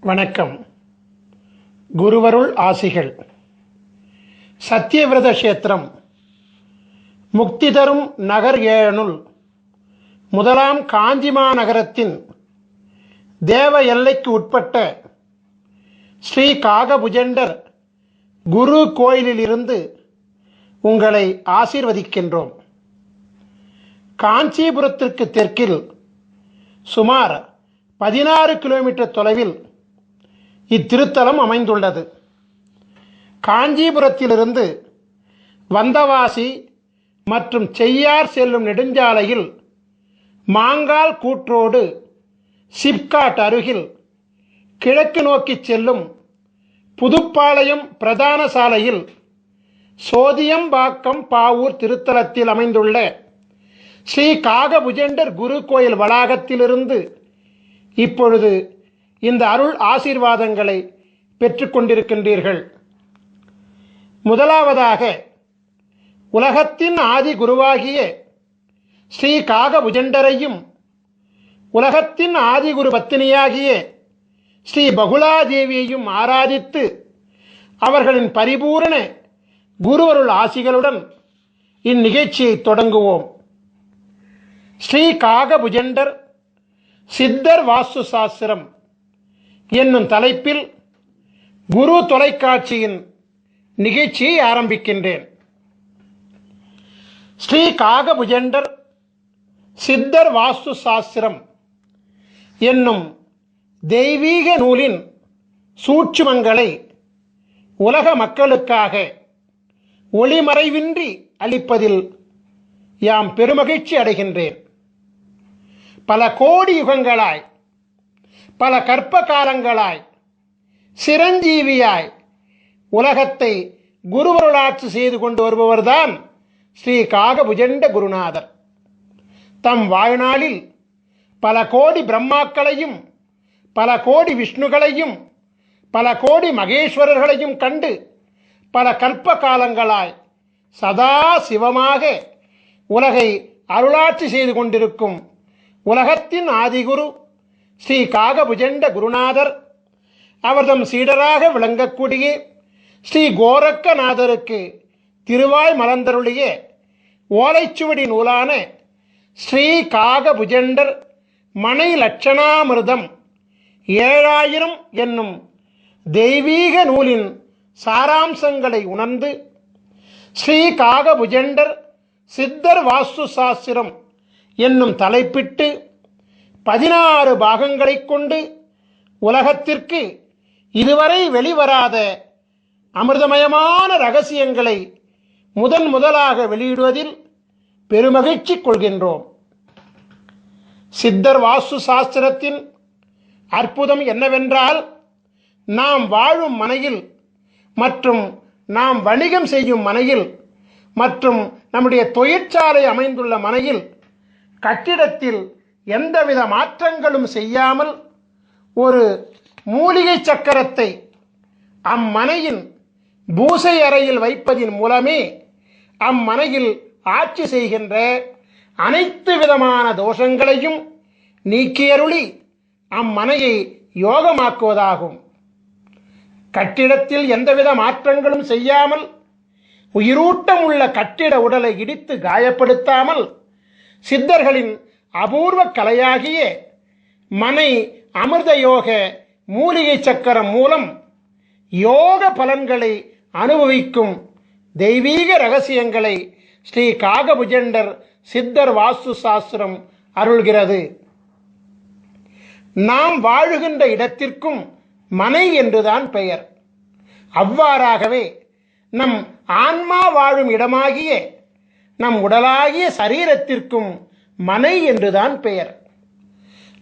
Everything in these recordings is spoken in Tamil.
வணக்கம். குருவருள் ஆசிகள். சத்தியவிரத கஷேத்திரம் முக்தி தரும் நகர் ஏழனுள் முதலாம் காஞ்சிமா நகரத்தின் தேவ எல்லைக்கு உட்பட்ட ஸ்ரீ காகபுஜண்டர் குரு கோயிலிலிருந்து உங்களை ஆசீர்வதிக்கின்றோம். காஞ்சிபுரத்திற்கு தெற்கில் சுமார் 16 கிலோமீட்டர் தொலைவில் இத்திருத்தலம் அமைந்துள்ளது. காஞ்சிபுரத்திலிருந்து வந்தவாசி மற்றும் செய்யார் செல்லும் நெடுஞ்சாலையில் மாங்கால் கூற்றோடு சிப்காட் அருகில் கிழக்கு நோக்கி செல்லும் புதுப்பாளையம் பிரதான சாலையில் சோதியம்பாக்கம் பாவூர் திருத்தலத்தில் அமைந்துள்ள ஸ்ரீ காகபுஜண்டர் குரு கோயில் வளாகத்திலிருந்து இப்பொழுது இந்த அருள் ஆசீர்வாதங்களை பெற்றுக்கொண்டிருக்கின்றீர்கள். முதலாவதாக உலகத்தின் ஆதி குருவாகிய ஸ்ரீ காகபுஜண்டரையும் உலகத்தின் ஆதிகுரு பத்தினியாகிய ஸ்ரீ பகுலாதேவியையும் ஆராதித்து அவர்களின் பரிபூரண குருவருள் ஆசிகளுடன் இந்நிகழ்ச்சியை தொடங்குவோம். ஸ்ரீ காகபுஜண்டர் சித்தர் வாஸ்து சாஸ்திரம் என்னும் தலைப்பில் குரு தொலைக்காட்சியின் நிகழ்ச்சியை ஆரம்பிக்கின்றேன். ஸ்ரீ காகபுஜண்டர் சித்தர் வாஸ்து சாஸ்திரம் என்னும் தெய்வீக நூலின் சூட்சுமங்களை உலக மக்களுக்காக ஒளிமறைவின்றி அளிப்பதில் யாம் பெருமகிழ்ச்சி அடைகின்றேன். பல கோடி யுகங்களாய், பல கற்ப காலங்களாய் சிரஞ்சீவியாய் உலகத்தை குருவருளாட்சி செய்து கொண்டு வருபவர்தான் ஸ்ரீ காகபுஜண்ட குருநாதர். தம் வாழ்நாளில் பல கோடி பிரம்மாக்களையும் பல கோடி விஷ்ணுகளையும் பல கோடி மகேஸ்வரர்களையும் கண்டு பல கல்ப காலங்களாய் சதா சிவமாக உலகை அருளாட்சி செய்து கொண்டிருக்கும் உலகத்தின் ஆதிகுரு ஸ்ரீ காகபுஜண்ட குருநாதர் அவர்தம் சீடராக விளங்கக்கூடிய ஸ்ரீ கோரக்கநாதருக்கு திருவாய் மலர்ந்தருளிய ஓலைச்சுவடி நூலான ஸ்ரீ காகபுஜண்டர் மனை லட்சணாமிர்தம் 7000 என்னும் தெய்வீக நூலின் சாராம்சங்களை உணர்ந்து ஸ்ரீ காகபுஜண்டர் சித்தர் வாஸ்து சாஸ்திரம் என்னும் தலைப்பிட்டு 16 பாகங்களை கொண்டு உலகத்திற்கு இதுவரை வெளிவராத அமிர்தமயமான ரகசியங்களை முதலாக வெளியிடுவதில் பெருமகிழ்ச்சி கொள்கின்றோம். சித்தர் வாஸ்து சாஸ்திரத்தின் அற்புதம் என்னவென்றால், நாம் வாழும் மனையில் மற்றும் நாம் வணிகம் செய்யும் மனையில் மற்றும் நம்முடைய தொழிற்சாலை அமைந்துள்ள மனையில் கட்டிடத்தில் எந்தவித மாற்றங்களும் செய்யாமல் ஒரு மூலிகை சக்கரத்தை அம்மனையின் பூசை அறையில் வைப்பதின் மூலமே அம்மனையில் ஆட்சி செய்கின்ற அனைத்து விதமான தோஷங்களையும் நீக்கியருளி அம்மனையை யோகமாக்குவதாகும். கட்டிடத்தில் எந்தவித மாற்றங்களும் செய்யாமல் உயிரூட்டம் உள்ள கட்டிட உடலை இடித்து காயப்படுத்தாமல் சித்தர்களின் அபூர்வ கலையாகிய மனை அமிர்த யோக மூலிகை சக்கரம் மூலம் யோக பலன்களை அனுபவிக்கும் தெய்வீக ரகசியங்களை ஸ்ரீ காகபுஜண்டர் சித்தர் வாஸ்து சாஸ்திரம் அருள்கிறது. நாம் வாழுகின்ற இடத்திற்கும் மனை என்றுதான் பெயர். அவ்வாறாகவே நம் ஆன்மா வாழும் இடமாகிய நம் உடலாகிய சரீரத்திற்கும் மனை என்றுதான் பெயர்.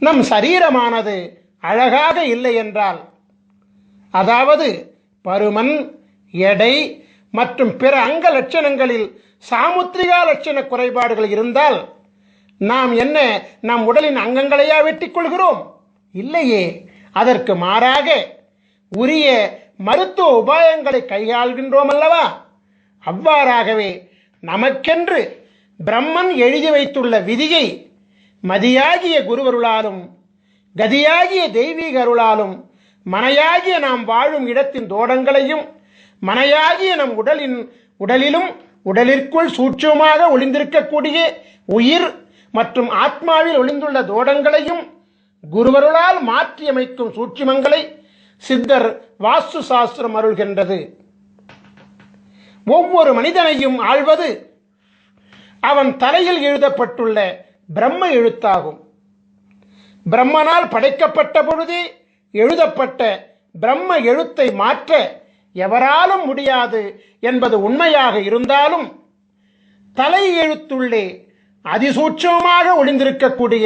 நம் சரீரமானது அழகாக இல்லை என்றால், அதாவது பருமன், எடை மற்றும் பிற அங்க லட்சணங்களில் சாமுத்திரிகா லட்சண குறைபாடுகள் இருந்தால் நாம் என்ன நம் உடலின் அங்கங்களையா வெட்டிக் கொள்கிறோம்? இல்லையே. அதற்கு மாறாக உரிய மருத்துவ உபாயங்களை கையாள்கின்றோம் அல்லவா? அவ்வாறாகவே நமக்கென்று பிரம்மன் எழுதி வைத்துள்ள விதியை மதியாகிய குருவருளாலும் கதியாகிய தெய்வீக அருளாலும் மனையாகிய நாம் வாழும் இடத்தின் தோடங்களையும் மனையாகிய நம் உடலிலும் உடலிற்குள் சூட்சமாக ஒளிந்திருக்கக்கூடிய உயிர் மற்றும் ஆத்மாவில் ஒளிந்துள்ள தோடங்களையும் குருவருளால் மாற்றியமைக்கும் சூட்சுமங்களை சித்தர் வாஸ்து சாஸ்திரம் அருள்கின்றது. ஒவ்வொரு மனிதனையும் ஆள்வது அவன் தலையில் எழுதப்பட்டுள்ள பிரம்ம எழுத்தாகும். பிரம்மனால் படைக்கப்பட்ட பொழுதே எழுதப்பட்ட பிரம்ம எழுத்தை மாற்ற எவராலும் முடியாது என்பது உண்மையாக இருந்தாலும், தலை எழுத்துள்ளே அதிசூட்சமாக ஒளிந்திருக்கக்கூடிய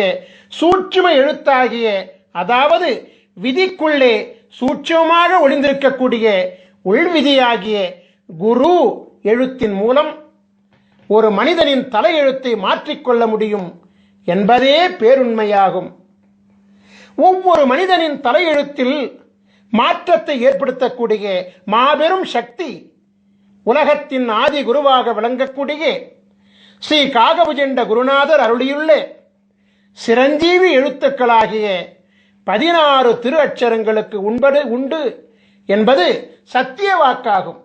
சூட்சும எழுத்தாகிய, அதாவது விதிக்குள்ளே சூட்சமாக ஒளிந்திருக்கக்கூடிய உள்விதியாகிய குரு எழுத்தின் மூலம் ஒரு மனிதனின் தலையெழுத்தை மாற்றிக்கொள்ள முடியும் என்பதே பேருண்மையாகும். ஒவ்வொரு மனிதனின் தலையெழுத்தில் மாற்றத்தை ஏற்படுத்தக்கூடிய மாபெரும் சக்தி உலகத்தின் ஆதி குருவாக விளங்கக்கூடிய ஸ்ரீ காகபுஜண்ட குருநாதர் அருளியுள்ள சிரஞ்சீவி எழுத்துக்களாகிய 16 திரு அட்சரங்களுக்கு உண்டு என்பது சத்திய வாக்காகும்.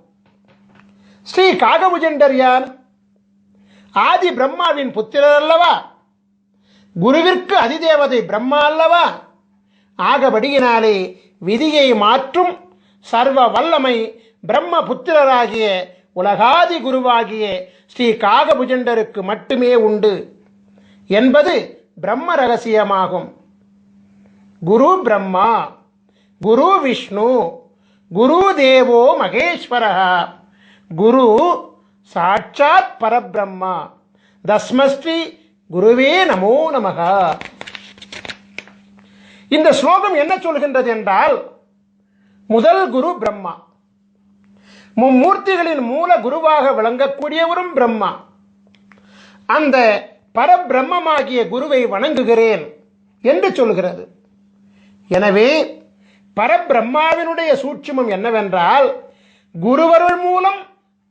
ஸ்ரீ காகபுஜண்டர் யார்? ஆதி பிரம்மாவின் புத்திரர் அல்லவா? குருவிற்கு அதிதேவதை பிரம்மா அல்லவா? ஆகபடியினாலே விதியை மாற்றும் சர்வ வல்லமை பிரம்ம புத்திரராகிய உலகாதி குருவாகிய ஸ்ரீ காகபுஜண்டருக்கு மட்டுமே உண்டு என்பது பிரம்ம ரகசியமாகும். குரு பிரம்மா, குரு விஷ்ணு, குரு தேவோ மகேஸ்வரः, குரு சாட்சாத் பரபிரம்மா, தஸ்மஸ்ரீ குருவே நமோ நமக. இந்த ஸ்லோகம் என்ன சொல்கின்றது என்றால், முதல் குரு பிரம்மா, மும்மூர்த்திகளின் மூல குருவாக விளங்கக்கூடியவரும் பிரம்மா. அந்த பரபிரம்மமாகிய குருவை வணங்குகிறேன் என்று சொல்கிறது. எனவே பரபிரம்மாவினுடைய சூட்சுமம் என்னவென்றால், குருவருள் மூலம்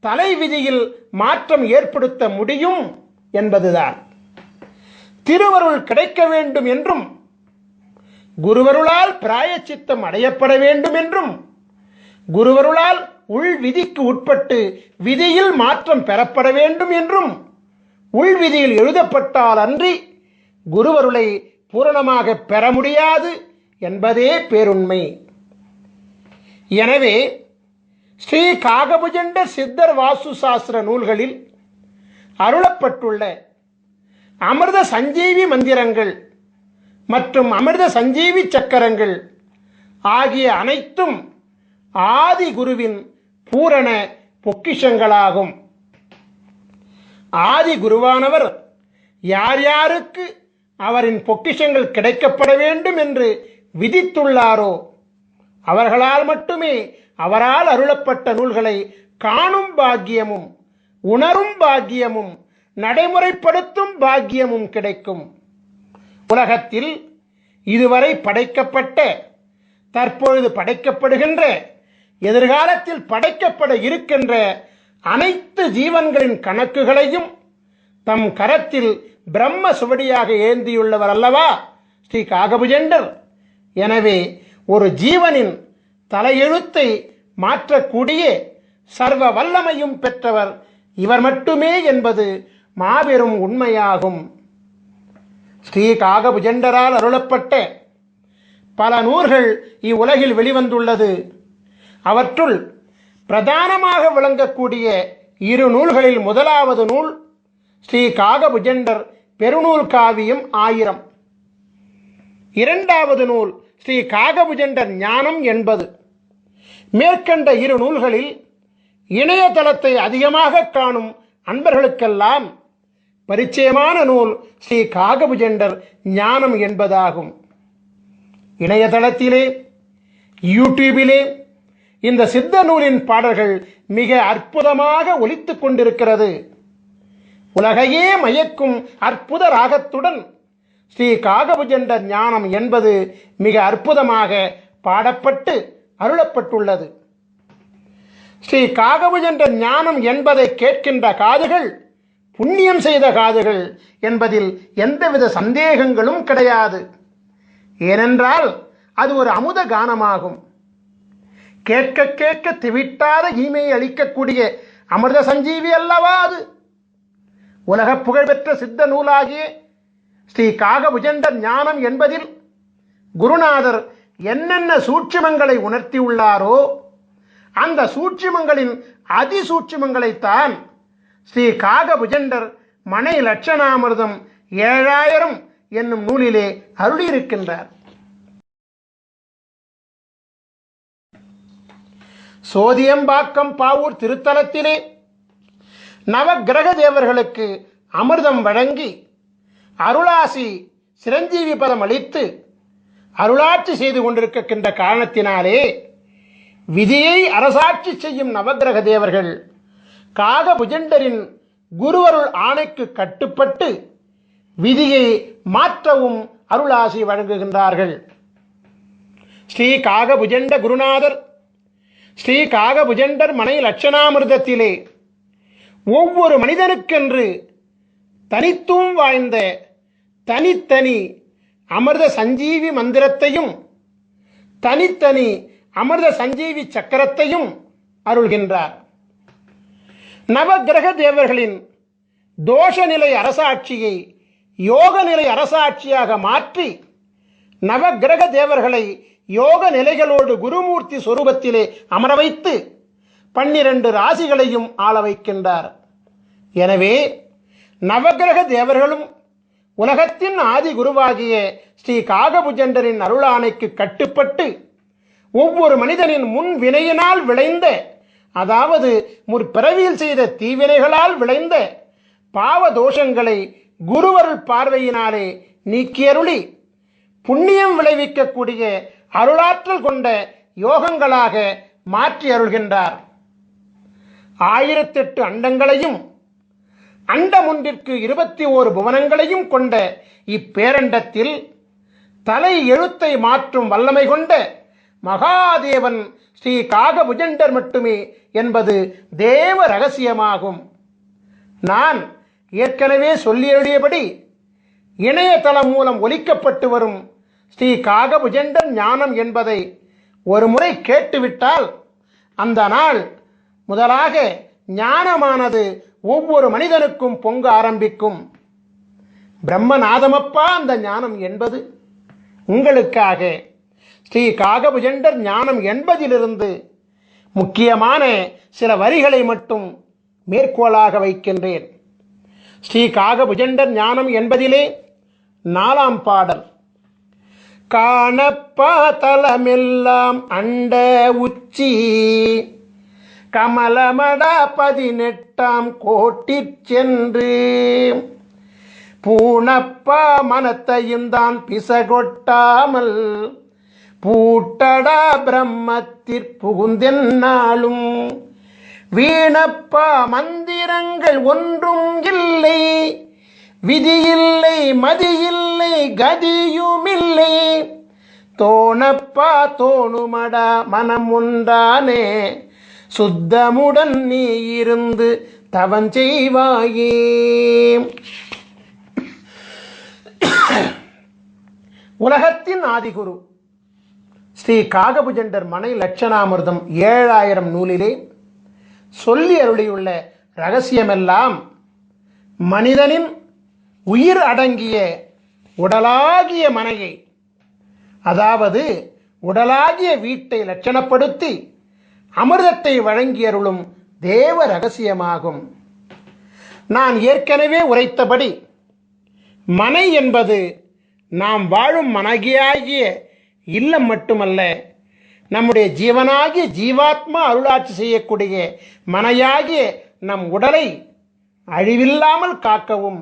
தலை விதியில் மாற்றம் ஏற்படுத்த முடியும் என்பதுதான். திருவருள் கிடைக்க வேண்டும் என்றும், குருவருளால் பிராயச்சித்தம் அடையப்பட வேண்டும் என்றும், குருவருளால் உள் விதிக்கு உட்பட்டு விதியில் மாற்றம் பெறப்பட வேண்டும் என்றும் உள்விதியில் எழுதப்பட்டால் அன்றி குருவருளை பூரணமாக பெற முடியாது என்பதே பேருண்மை. எனவே ஸ்ரீ காகபுஜண்ட சித்தர் வாஸ்து சாஸ்திர நூல்களில் அருளப்பட்டுள்ள அமிர்த சஞ்சீவி மந்திரங்கள் மற்றும் அமிர்த சஞ்சீவி சக்கரங்கள் ஆகிய அனைத்தும் ஆதி குருவின் பூரண பொக்கிஷங்களாகும். ஆதி குருவானவர் யார் யாருக்கு அவரின் பொக்கிஷங்கள் கிடைக்கப்பட வேண்டும் என்று விதித்துள்ளாரோ அவர்களால் மட்டுமே அவரால் அருளப்பட்ட நூல்களை காணும் பாக்கியமும் உணரும் பாக்கியமும் நடைமுறைப்படுத்தும் பாக்கியமும் கிடைக்கும். உலகத்தில் இதுவரை படைக்கப்பட்ட, தற்பொழுது படைக்கப்படுகின்ற, எதிர்காலத்தில் படைக்கப்பட இருக்கின்ற அனைத்து ஜீவன்களின் கணக்குகளையும் தம் கரத்தில் பிரம்ம சுவடியாக ஏந்தியுள்ளவர் அல்லவா ஸ்ரீ காகபுஜண்டர். எனவே ஒரு ஜீவனின் தலையெழுத்தை மாற்றக்கூடிய சர்வ வல்லமையும் பெற்றவர் இவர் மட்டுமே என்பது மாபெரும் உண்மையாகும். ஸ்ரீ காகபுஜண்டரால் அருளப்பட்ட பல நூல்கள் இவ்வுலகில் வெளிவந்துள்ளது. அவற்றுள் பிரதானமாக விளங்கக்கூடிய 2 நூல்களில் முதலாவது நூல் ஸ்ரீ காகபுஜண்டர் பெருநூல் காவியம் 1000. இரண்டாவது நூல் ஸ்ரீ காகபுஜண்டர் ஞானம் 80. மேற்கண்ட 2 நூல்களில் இணையதளத்தை அதிகமாக காணும் அன்பர்களுக்கெல்லாம் பரிச்சயமான நூல் ஸ்ரீ காகபுஜண்டர் ஞானம் என்பதாகும். இணையதளத்திலே, யூடியூபிலே இந்த சித்த நூலின் பாடல்கள் மிக அற்புதமாக ஒலித்துக் கொண்டிருக்கிறது. உலகையே மயக்கும் அற்புத ராகத்துடன் ஸ்ரீ காகபுஜண்டர் ஞானம் என்பது மிக அற்புதமாக பாடப்பட்டு அருளப்பட்டுள்ளது. ஸ்ரீ காகபுஜண்டர் ஞானம் என்பதை கேட்கின்ற காதுகள் புண்ணியம் செய்த காதுகள் என்பதில் எந்தவித சந்தேகங்களும் கிடையாது. ஏனென்றால் அது ஒரு அமுத கானமாகும். கேட்க கேட்க திவிட்டாத ஈமையை அளிக்கக்கூடிய அமிர்த சஞ்சீவி அல்லவா அது. உலக புகழ்பெற்ற சித்த நூலாகிய ஸ்ரீ காகபுஜண்டர் ஞானம் என்பதில் குருநாதர் என்னென்ன சூட்சுமங்களை உணர்த்தியுள்ளாரோ அந்த சூட்சுமங்களின் அதிசூட்சுமங்களைத்தான் ஸ்ரீ காகபுஜண்டர் மனை லட்சணாமிர்தம் 7000 என்னும் நூலிலே அருளியிருக்கின்றார். சோதியம்பாக்கம் பாவூர் திருத்தலத்திலே நவக்கிரக தேவர்களுக்கு அமிர்தம் வழங்கி அருளாசி சிரஞ்சீவி பதம் அளித்து அருளாட்சி செய்து கொண்டிருக்கின்ற காரணத்தினாலே விதியை அரசாட்சி செய்யும் நவக்கிரக தேவர்கள் காகபுஜண்டரின் குருவருள் ஆணைக்கு கட்டுப்பட்டு விதியை மாற்றவும் அருளாசி வழங்குகின்றார்கள். ஸ்ரீ காகபுஜண்ட குருநாதர் ஸ்ரீ காகபுஜண்டர் மனை லட்சணாமிர்தத்திலே ஒவ்வொரு மனிதனுக்கென்று தனித்துவம் வாய்ந்த தனித்தனி அமிர்த சஞ்சீவி மந்திரத்தையும் தனித்தனி அமிர்த சஞ்சீவி சக்கரத்தையும் அருள்கின்றார். நவக்கிரக தேவர்களின் தோஷ நிலை அரசாட்சியை யோக நிலை அரசாட்சியாக மாற்றி நவக்கிரக தேவர்களை யோக நிலைகளோடு குருமூர்த்தி சொரூபத்திலே அமர வைத்து 12 ராசிகளையும் ஆள வைக்கின்றார். எனவே நவக்கிரக தேவர்களும் உலகத்தின் ஆதி குருவாகிய ஸ்ரீ காகபுஜண்டரின் அருளாணைக்கு கட்டுப்பட்டு ஒவ்வொரு மனிதனின் முன் வினையினால் விளைந்த, அதாவது முற்பிறவியில் செய்த தீவினைகளால் விளைந்த பாவ தோஷங்களை குருவருள் பார்வையினாலே நீக்கியருளி புண்ணியம் விளைவிக்கக்கூடிய அருளாற்றல் கொண்ட யோகங்களாக மாற்றி அருள்கின்றார். 1008 அண்டங்களையும் அண்டம் ஒன்றிற்கு 21 புவனங்களையும் கொண்ட இப்பேரண்டத்தில் தலை எழுத்தை மாற்றும் வல்லமை கொண்ட மகாதேவன் ஸ்ரீ காகபுஜண்டர் மட்டுமே என்பது தேவ ரகசியமாகும். நான் ஏற்கனவே சொல்லியபடி இணையதளம் மூலம் ஒலிக்கப்பட்டு வரும் ஸ்ரீ காகபுஜண்டர் ஞானம் என்பதை ஒரு முறை கேட்டுவிட்டால் அந்த நாள் முதலாக ஞானமானது ஒவ்வொரு மனிதனுக்கும் பொங்க ஆரம்பிக்கும். பிரம்மநாதமப்பா அந்த ஞானம் என்பது உங்களுக்காக ஸ்ரீ காகபுஜண்டர் ஞானம் என்பதிலிருந்து முக்கியமான சில வரிகளை மட்டும் மேற்கோளாக வைக்கின்றேன். ஸ்ரீ காகபுஜண்டர் ஞானம் என்பதிலே 4ஆம் பாடல். காணப்பா தலமெல்லாம் அண்ட உச்சி கமலமட 18ஆம் கோட்டிற் சென்று பூணப்பா மனத்தையும் தான் பிசகொட்டாமல் பூட்டடா பிரம்மத்திற் புகுந்தென்னாலும் வீணப்பா மந்திரங்கள் ஒன்றும் இல்லை, விதியில்லை மதியில்லை கதியுமில்லை, தோணப்பா தோணுமடா மனம் உண்டானே சுத்தமுடன் நீ இருந்து தவஞ்செய்வாயே. உலகத்தின் ஆதிகுரு ஸ்ரீ காகபுஜண்டர் மனை லட்சணாமிர்தம் 7000 நூலிலே சொல்லி அருளியுள்ள இரகசியமெல்லாம் மனிதனின் உயிர் அடங்கிய உடலாகிய மனையை, அதாவது உடலாகிய வீட்டை லட்சணப்படுத்தி அமிர்தத்தை வழங்கி அருளும் தேவ ரகசியமாகும். நான் ஏற்கனவே உரைத்தபடி மனை என்பது நாம் வாழும் மனகியாகிய இல்லம் மட்டுமல்ல, நம்முடைய ஜீவனாகிய ஜீவாத்மா அருளாட்சி செய்யக்கூடிய மனையாகிய நம் உடலை அழிவில்லாமல் காக்கவும்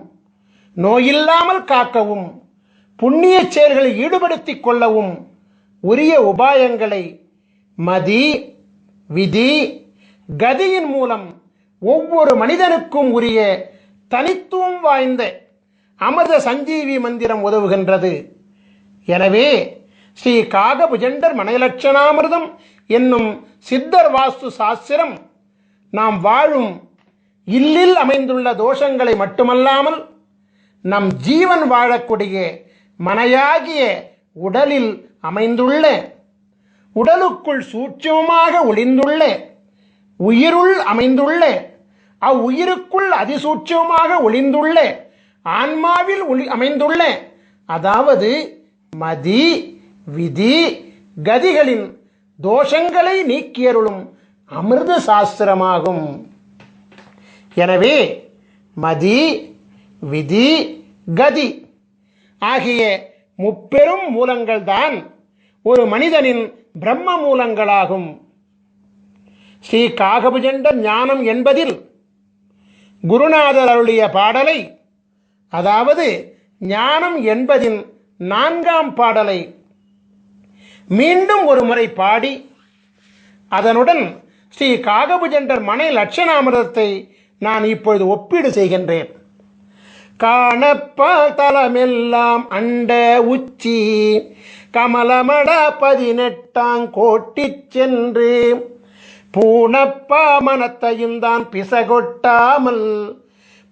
நோயில்லாமல் காக்கவும் புண்ணிய செயல்களில் ஈடுபடுத்திக் கொள்ளவும் உரிய உபாயங்களை மதி விதி கதியின் மூலம் ஒவ்வொரு மனிதனுக்கும் உரிய தனித்துவம் வாய்ந்த அமிர்த சஞ்சீவி மந்திரம் உதவுகின்றது. எனவே ஸ்ரீ காகபுஜண்டர் மனைலட்சணாமிர்தம் என்னும் சித்தர் வாஸ்து சாஸ்திரம் நாம் வாழும் இல்லில் அமைந்துள்ள தோஷங்களை மட்டுமல்லாமல் நம் ஜீவன் வாழக்கூடிய மனையாகிய உடலில் அமைந்துள்ள உடலுக்குள் சூட்சமமாக ஒளிந்துள்ள உயிருள் அமைந்துள்ள அவ்வுயிருக்குள் அதிசூட்சமாக ஒளிந்துள்ள ஆன்மாவில் அமைந்துள்ள, அதாவது மதி விதி கதிகளின் தோஷங்களை நீக்கியருளும் அமிர்த சாஸ்திரமாகும். எனவே மதி விதி கதி ஆகிய முப்பெரும் மூலங்கள் தான் ஒரு மனிதனின் பிரம்ம மூலங்களாகும். ஸ்ரீ காகபுஜண்ட ஞானம் என்பதில் குருநாதர் அருளிய பாடலை, அதாவது ஞானம் என்பதின் 4ஆம் பாடலை மீண்டும் ஒரு முறை பாடி அதனுடன் ஸ்ரீ காகபுஜண்டர் மனை லட்சணாமிரதத்தை நான் இப்பொழுது ஒப்பீடு செய்கின்றேன். காணப்பால் தலமெல்லாம் அண்ட உச்சி கமலமட 18 கோட்டி சென்று பூணப்பா மனத்தையும் தான் பிசகொட்டாமல்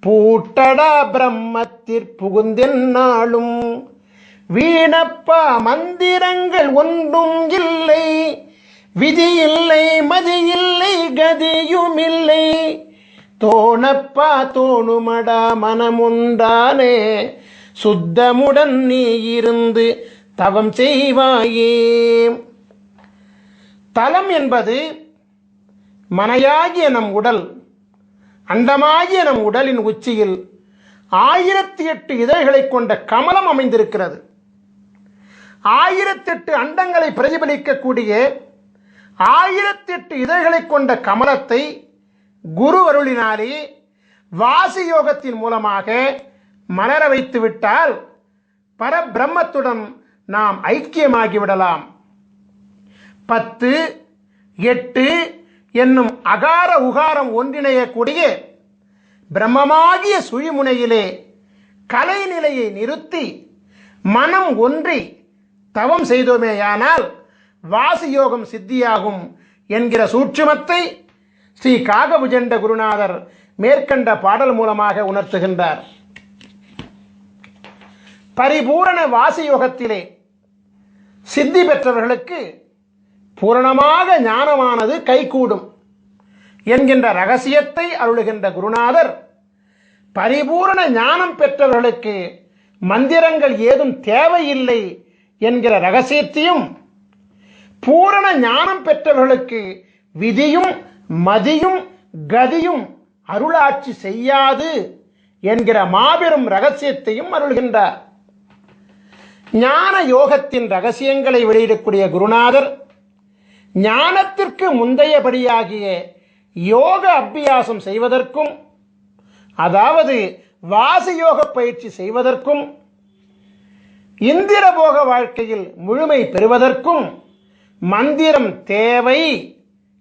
பூட்டடா பிரம்மத்திற்புகுந்தென்னாலும் வீணப்பா மந்திரங்கள் ஒன்றும் இல்லை, விதி இல்லை மதி இல்லை கதியும் இல்லை, தோணப்பா தோணுமடா மனமுண்டானே சுத்தமுடன் நீ இருந்து தவம் செய்வாயே. தலம் என்பது மனையாகிய நம் உடல், அண்டமாகிய நம் உடலின் உச்சியில் 1008 இதழ்களை கொண்ட கமலம் அமைந்திருக்கிறது. 1008 அண்டங்களை பிரதிபலிக்கக்கூடிய 1008 இதழ்களை கொண்ட கமலத்தை குரு அருளினாலே வாசி யோகத்தின் மூலமாக மலர வைத்து விட்டால் பரபிரம்மத்துடன் நாம் ஐக்கியமாகிவிடலாம். 10, 8 என்னும் அகார உகாரம் ஒன்றிணையக்கூடிய பிரம்மமாகிய சுழிமுனையிலே கலைநிலையை நிறுத்தி மனம் ஒன்றி தவம் செய்தோமேயானால் வாசியோகம் சித்தியாகும் என்கிற சூட்சுமத்தை ஸ்ரீ காகபுஜண்ட குருநாதர் மேற்கண்ட பாடல் மூலமாக உணர்த்துகின்றார். பரிபூரண வாசியோகத்திலே சித்தி பெற்றவர்களுக்கு பூரணமாக ஞானமானது கைகூடும் என்கின்ற ரகசியத்தை அருளுகின்ற குருநாதர், பரிபூரண ஞானம் பெற்றவர்களுக்கு மந்திரங்கள் ஏதும் தேவையில்லை என்கிற ரகசியத்தையும், பூரண ஞானம் பெற்றவர்களுக்கு விதியும் மதியும் கதியும் அருளாட்சி செய்யாது என்கிற மாபெரும் ரகசியத்தையும் அருள்கின்றார். ஞான யோகத்தின் ரகசியங்களை வெளியிடக்கூடிய குருநாதர் ஞானத்திற்கு முந்தையபடியாகிய யோக அபியாசம் செய்வதற்கும், அதாவது வாசியோக பயிற்சி செய்வதற்கும், இந்திரபோக வாழ்க்கையில் முழுமை பெறுவதற்கும் மந்திரம் தேவை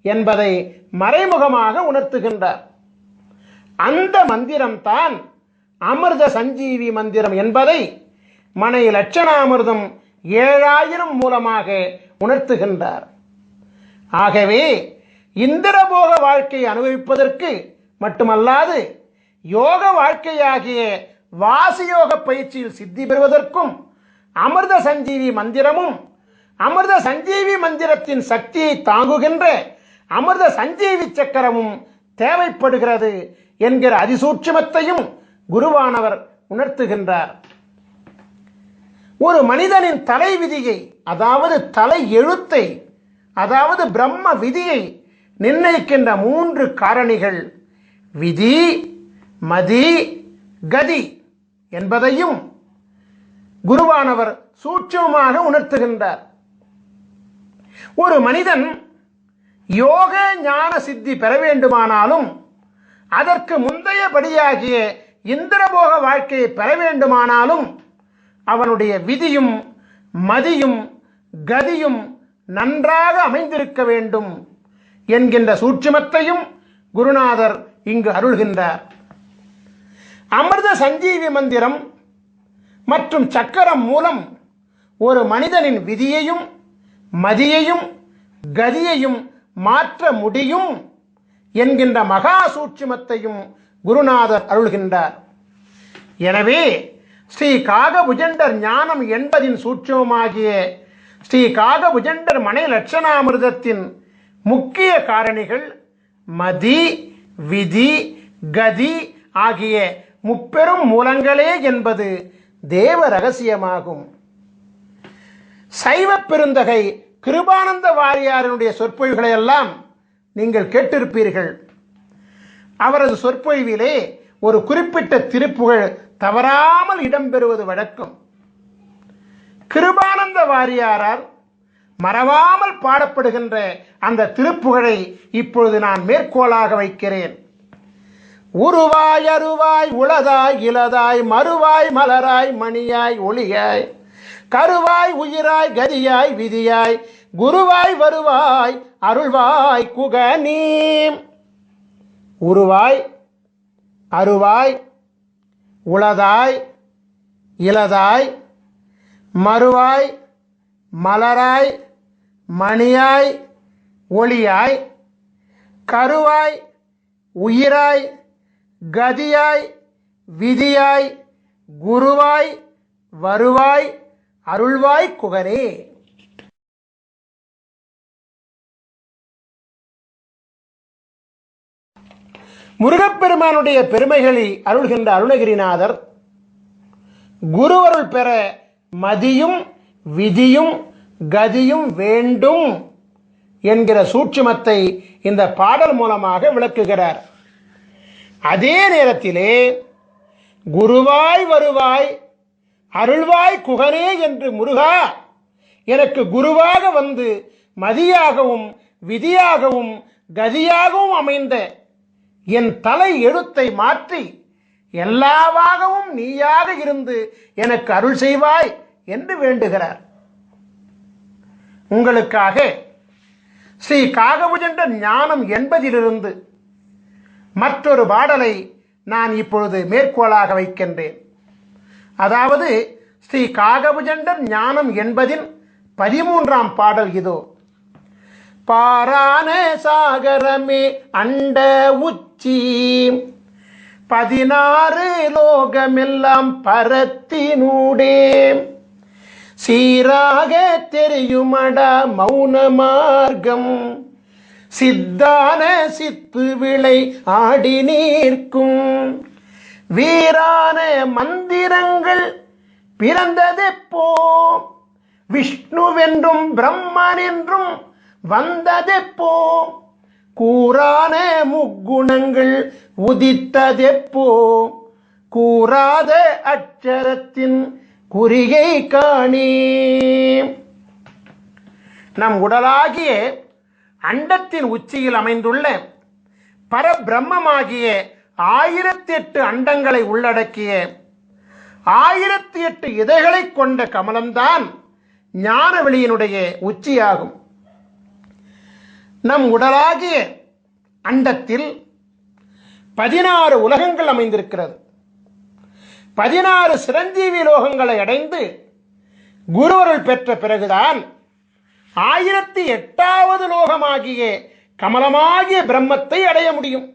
என்பதை மறைமுகமாக உணர்த்துகின்றார். அந்த மந்திரம்தான் அமிர்த சஞ்சீவி மந்திரம் என்பதை மனை லட்சணாமிர்தம் 7000 மூலமாக உணர்த்துகின்றார். ஆகவே இந்திரபோக வாழ்க்கையை அனுபவிப்பதற்கு மட்டுமல்லாது யோக வாழ்க்கையாகிய வாசியோக பயிற்சியில் சித்தி பெறுவதற்கும் அமிர்த சஞ்சீவி மந்திரமும், அமிர்த சஞ்சீவி மந்திரத்தின் சக்தியை தாங்குகின்ற அமிர்த சஞ்சீவி சக்கரமும் தேவைப்படுகிறது என்கிற அதிசூட்சுமத்தையும் குருவானவர் உணர்த்துகின்றார். ஒரு மனிதனின் தலை விதியை, அதாவது தலை எழுத்தை, அதாவது பிரம்ம விதியை நிர்ணயிக்கின்ற 3 காரணிகள் விதி மதி கதி என்பதையும் குருவானவர் சூட்சமாக உணர்த்துகின்றார். ஒரு மனிதன் யோக ஞான சித்தி பெற வேண்டுமானாலும், அதற்கு முந்தையபடியாகிய இந்திரபோக வாழ்க்கையை பெற வேண்டுமானாலும் அவனுடைய விதியும் மதியும் கதியும் நன்றாக அமைந்திருக்க வேண்டும் என்கின்ற சூட்சுமத்தையும் குருநாதர் இங்கு அருள்கின்றார். அமிர்த சஞ்சீவி மந்திரம் மற்றும் சக்கரம் மூலம் ஒரு மனிதனின் விதியையும் மதியையும் கதியையும் மாற்ற முடியும் என்கின்ற மகா சூட்சுமத்தையும் குருநாதர் அருள்கின்றார். எனவே ஸ்ரீ காகபுஜண்டர் ஞானம் என்பதின் சூட்சுமமாகிய ஸ்ரீ காகபுஜண்டர் மனை லட்சணாமிர்தத்தின் முக்கிய காரணிகள் மதி, விதி, கதி ஆகிய முப்பெரும் மூலங்களே என்பது தேவ ரகசியமாகும். சைவ பெருந்தகை கிருபானந்த வாரியாரினுடைய சொற்பொழிவுகளை எல்லாம் நீங்கள் கேட்டிருப்பீர்கள். அவரது சொற்பொழிவிலே ஒரு குறிப்பிட்ட திருப்புகழ் தவறாமல் இடம்பெறுவது வழக்கம். கிருபானந்த வாரியாரால் மறவாமல் பாடப்படுகின்ற அந்த திருப்புகழை இப்பொழுது நான் மேற்கோளாக வைக்கிறேன். உருவாய் அருவாய் உளதாய் இலதாய் மறுவாய் மலராய் மணியாய் ஒளியாய் கருவாய் உயிராய் கதியாய் விதியாய் குருவாய் வருவாய் அருள்வாய் குகனீ. உருவாய் அருவாய் உளதாய் இலதாய் மறுவாய் மலராய் மணியாய் ஒளியாய் கருவாய் உயிராய் கதியாய் விதியாய் குருவாய் வருவாய் அருள்வாய் குகனே. முருகப்பெருமானுடைய பெருமைகளை அருள்கின்ற அருணகிரிநாதர் குருவருள் பெற மதியும் விதியும் கதியும் வேண்டும் என்கிற சூட்சுமத்தை இந்த பாடல் மூலமாக விளக்குகிறார். அதே நேரத்திலே குருவாய் வருவாய் அருள்வாய் குகனே என்று முருகா எனக்கு குருவாக வந்து மதியாகவும் விதியாகவும் கதியாகவும் அமைந்த என் தலை எழுத்தை மாற்றி எல்லாவாகவும் நீயாக இருந்து எனக்கு அருள் செய்வாய் என்று வேண்டுகிறார். உங்களுக்காக ஸ்ரீ காகபுஜண்ட ஞானம் என்பதிலிருந்து மற்றொரு பாடலை நான் இப்பொழுது மேற்கோளாக வைக்கின்றேன். அதாவது ஸ்ரீ காகபுஜண்டர் ஞானம் என்பதின் 13ஆம் பாடல் இதோ. பாரான சாகரமே அண்ட உச்சி 16 லோகமெல்லாம் பரத்தினூடே சீராக தெரியுமடா மௌன மார்க்கம் சித்தான சித்து விளை ஆடி நீர்க்கும் வீரான மந்திரங்கள் பிறந்ததெப்போ விஷ்ணுவென்றும் பிரம்மன் என்றும் வந்ததெப்போ கூறான முக்குணங்கள் உதித்ததெப்போ கூறாத அட்சரத்தின் குறிகை காணி. நம் உடலாகிய அண்டத்தின் உச்சியில் அமைந்துள்ள பரபிரம்மமாகிய 1008 அண்டங்களை உள்ளடக்கிய 1008 இதழ்களை கொண்ட கமலம்தான் ஞானவெளியினுடைய உச்சியாகும். நம் உடலாகிய அண்டத்தில் 16 உலகங்கள் அமைந்திருக்கிறது. 16 சிரஞ்சீவி லோகங்களை அடைந்து குருவருள் பெற்ற பிறகுதான் 1008வது லோகமாகிய கமலமாகிய பிரம்மத்தை அடைய முடியும்.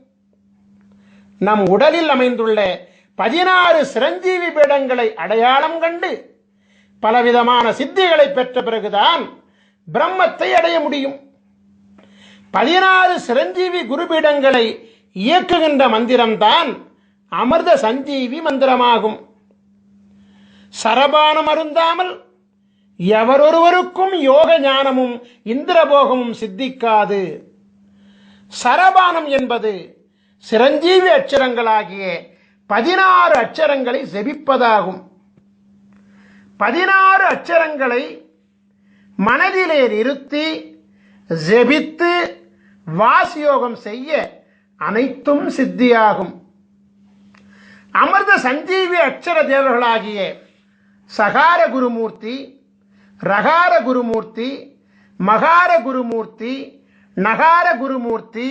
நம் உடலில் அமைந்துள்ள 16 சிரஞ்சீவி பீடங்களை அடையாளம் கண்டு பலவிதமான சித்திகளை பெற்ற பிறகுதான் பிரம்மத்தை அடைய முடியும். 16 சிரஞ்சீவி குருபீடங்களை இயக்குகின்ற மந்திரம்தான் அமிர்த சஞ்சீவி மந்திரமாகும். சரபானம் அருந்தாமல் எவரொருவருக்கும் யோக ஞானமும் இந்திரபோகமும் சித்திக்காது. சரபானம் என்பது சிரஞ்சீவி அட்சரங்களாகிய 16 அட்சரங்களை ஜெபிப்பதாகும். 16 அட்சரங்களை மனதிலே நிறுத்தி ஜெபித்து வாசியோகம் செய்ய அனைத்தும் சித்தியாகும். அமிர்த சஞ்சீவி அட்சர தேவர்களாகிய சகார குருமூர்த்தி, ரகார குருமூர்த்தி, மகார குருமூர்த்தி, நகார குருமூர்த்தி,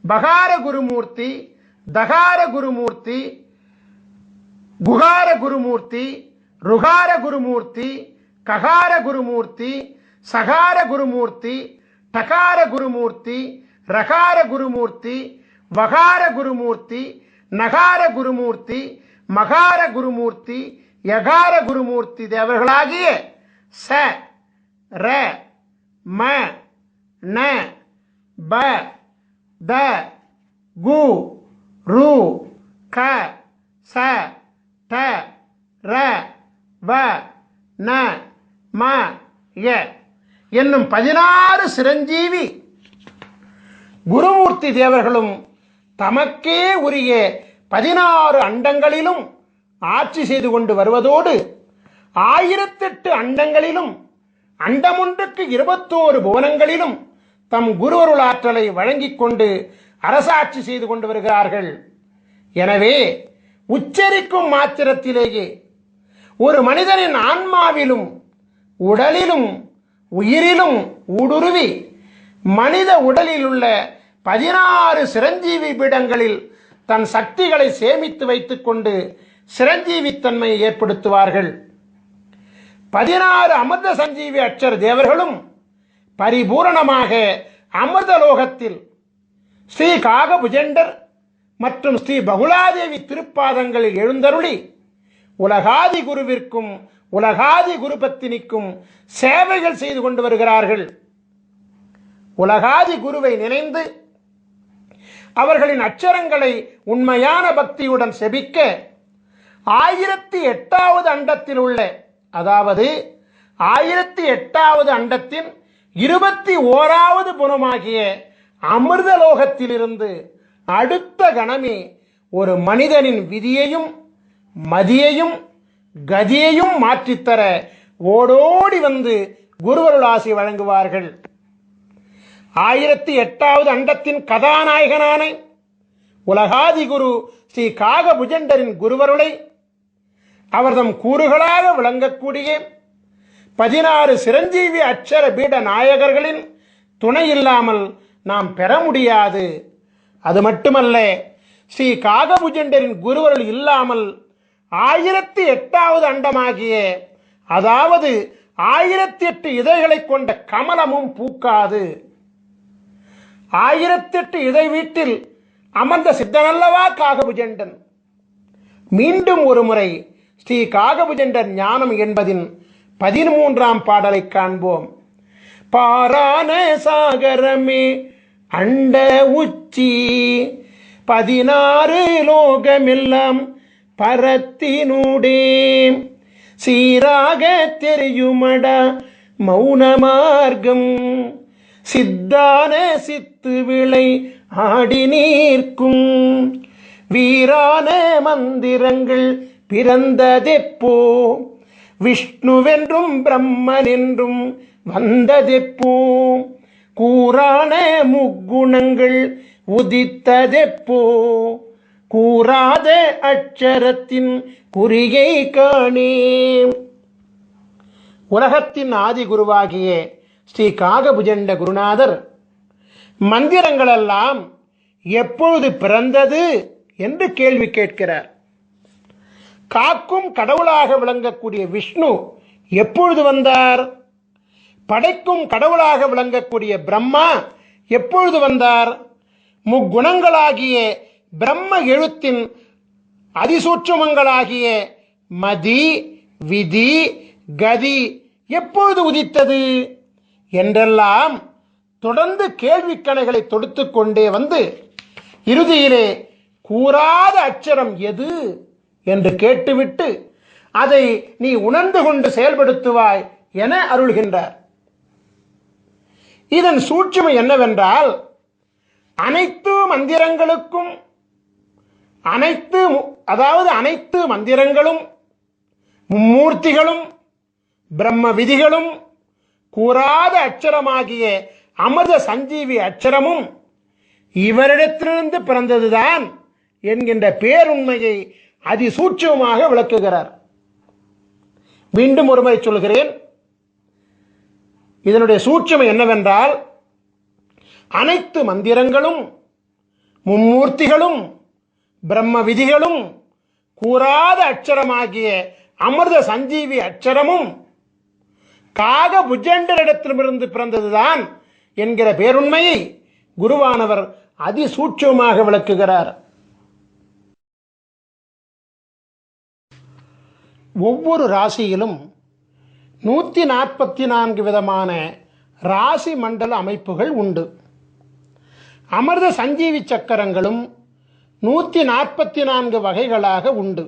பகார குருமூர்த்தி, தகார குருமூர்த்தி, குகார குருமூர்த்தி, ருகார குருமூர்த்தி, ககார குருமூர்த்தி, சகார குருமூர்த்தி, டகார குருமூர்த்தி, ரகார குருமூர்த்தி, வகார குருமூர்த்தி, நகார குருமூர்த்தி, மகார குருமூர்த்தி, யகார குருமூர்த்தி தேவர்களாகிய ச ர ம ந ப த கு ரு க ச ட ர வ ந ம ய என்னும் 16 சிரஞ்சீவி குருமூர்த்தி தேவர்களும் தமக்கே உரிய 16 அண்டங்களிலும் ஆட்சி செய்து கொண்டு வருவதோடு 1008 அண்டங்களிலும் அண்டமொன்றுக்கு 21 புவனங்களிலும் தம் குருவருள் ஆற்றலை வழங்கிக் கொண்டு அரசாட்சி செய்து கொண்டு வருகிறார்கள். எனவே உச்சரிக்கும் மாத்திரத்திலேயே ஒரு மனிதனின் ஆன்மாவிலும் உடலிலும் உயிரிலும் ஊடுருவி மனித உடலில் உள்ள 16 சிரஞ்சீவி பீடங்களில் தன் சக்திகளை சேமித்து வைத்துக் கொண்டு சிரஞ்சீவித்தன்மையை ஏற்படுத்துவார்கள். 16 அமிர்த சஞ்சீவி அட்சர தேவர்களும் பரிபூரணமாக அமிர்தலோகத்தில் ஸ்ரீ காகபுஜண்டர் மற்றும் ஸ்ரீ பகுலாதேவி திருப்பாதங்களில் எழுந்தருளி உலகாதி குருவிற்கும் உலகாதி குருபத்தினிக்கும் சேவைகள் செய்து கொண்டு வருகிறார்கள். உலகாதி குருவை நினைந்து அவர்களின் அச்சரங்களை உண்மையான பக்தியுடன் செபிக்க 1008வது அண்டத்தில் உள்ள, அதாவது 1008வது அண்டத்தின் 21வது புறமாகிய அமிர்தலோகத்திலிருந்து அடுத்த கணமே ஒரு மனிதனின் விதியையும் மதியையும் கதியையும் மாற்றித்தர ஓடோடி வந்து குருவருளாசி வழங்குவார்கள். 1008வது அண்டத்தின் கதாநாயகனான உலகாதி குரு ஸ்ரீ காகபுஜண்டரின் குருவருளை அவர்தம் கூறுகளாக விளங்கக்கூடிய 16 சிரஞ்சீவி அட்சர பீட நாயகர்களின் துணை இல்லாமல் நாம் பெற முடியாது. அது மட்டுமல்ல, ஸ்ரீ காகபுஜண்டரின் குருவருள் இல்லாமல் 1008வது அண்டமாகிய, அதாவது 1008 இதழ்களை கொண்ட கமலமும் பூக்காது. 1008 இதழ் வீட்டில் அமர்ந்த சித்தனல்லவா காகபுஜண்டன். மீண்டும் ஒரு முறை ஸ்ரீ காகபுஜண்டர் ஞானம் என்பதின் 13ஆம் பாடலை காண்போம். பாரான சாகரமே அண்ட உச்சி 16 லோகமெல்லாம் பரத்தினூடே சீராக தெரியுமடா மௌன மார்க்கம் சித்தான சித்து விளை ஆடி நீர்க்கும் வீரான மந்திரங்கள் பிறந்ததெப்போ விஷ்ணுவென்றும் பிரம்மனென்றும் வந்ததெப்போ கூறான முக்குணங்கள் உதித்ததெப்போ கூறாத அட்சரத்தின் குறியை காணே. உலகத்தின் ஆதி குருவாகிய ஸ்ரீ காகபுஜண்ட குருநாதர் மந்திரங்களெல்லாம் எப்பொழுது பிறந்தது என்று கேள்வி கேட்கிறார். காக்கும் கடவுளாக விளங்கக்கூடிய விஷ்ணு எப்பொழுது வந்தார்? படைக்கும் கடவுளாக விளங்கக்கூடிய பிரம்மா எப்பொழுது வந்தார்? முக்குணங்களாகிய பிரம்ம எழுத்தின் அதிசூட்சுமங்களாகிய மதி விதி கதி எப்பொழுது உதித்தது என்றெல்லாம் தொடர்ந்து கேள்விக்கணைகளை தொடுத்து கொண்டே வந்து இறுதியிலே கூறாத அட்சரம் எது என்று கேட்டுவிட்டு அதை நீ உணர்ந்து கொண்டு செயல்படுத்துவாய் என அருள்கின்றார். இதன் சூட்சுமை என்னவென்றால், அனைத்து மந்திரங்களுக்கும் அனைத்து மந்திரங்களும் மும்மூர்த்திகளும் பிரம்ம விதிகளும் கூறாத அட்சரமாகிய அமிர்த சஞ்சீவி அட்சரமும் இவரிடத்திலிருந்து பிறந்ததுதான் என்கின்ற பேருண்மையை அதிசூட்சமாக விளக்குகிறார். மீண்டும் ஒருமுறை சொல்கிறேன். இதனுடைய சூட்சுமை என்னவென்றால், அனைத்து மந்திரங்களும் மும்மூர்த்திகளும் பிரம்ம விதிகளும் கூறாத அட்சரமாகிய அமிர்த சஞ்சீவி அட்சரமும் காகபுஜண்டரிடத்திலிருந்து பிறந்ததுதான் என்கிற பேருண்மையை குருவானவர் அதிசூட்சமாக விளக்குகிறார். ஒவ்வொரு ராசியிலும் 144 விதமான ராசி மண்டல அமைப்புகள் உண்டு. அமிர்த சஞ்சீவி சக்கரங்களும் 144 வகைகளாக உண்டு.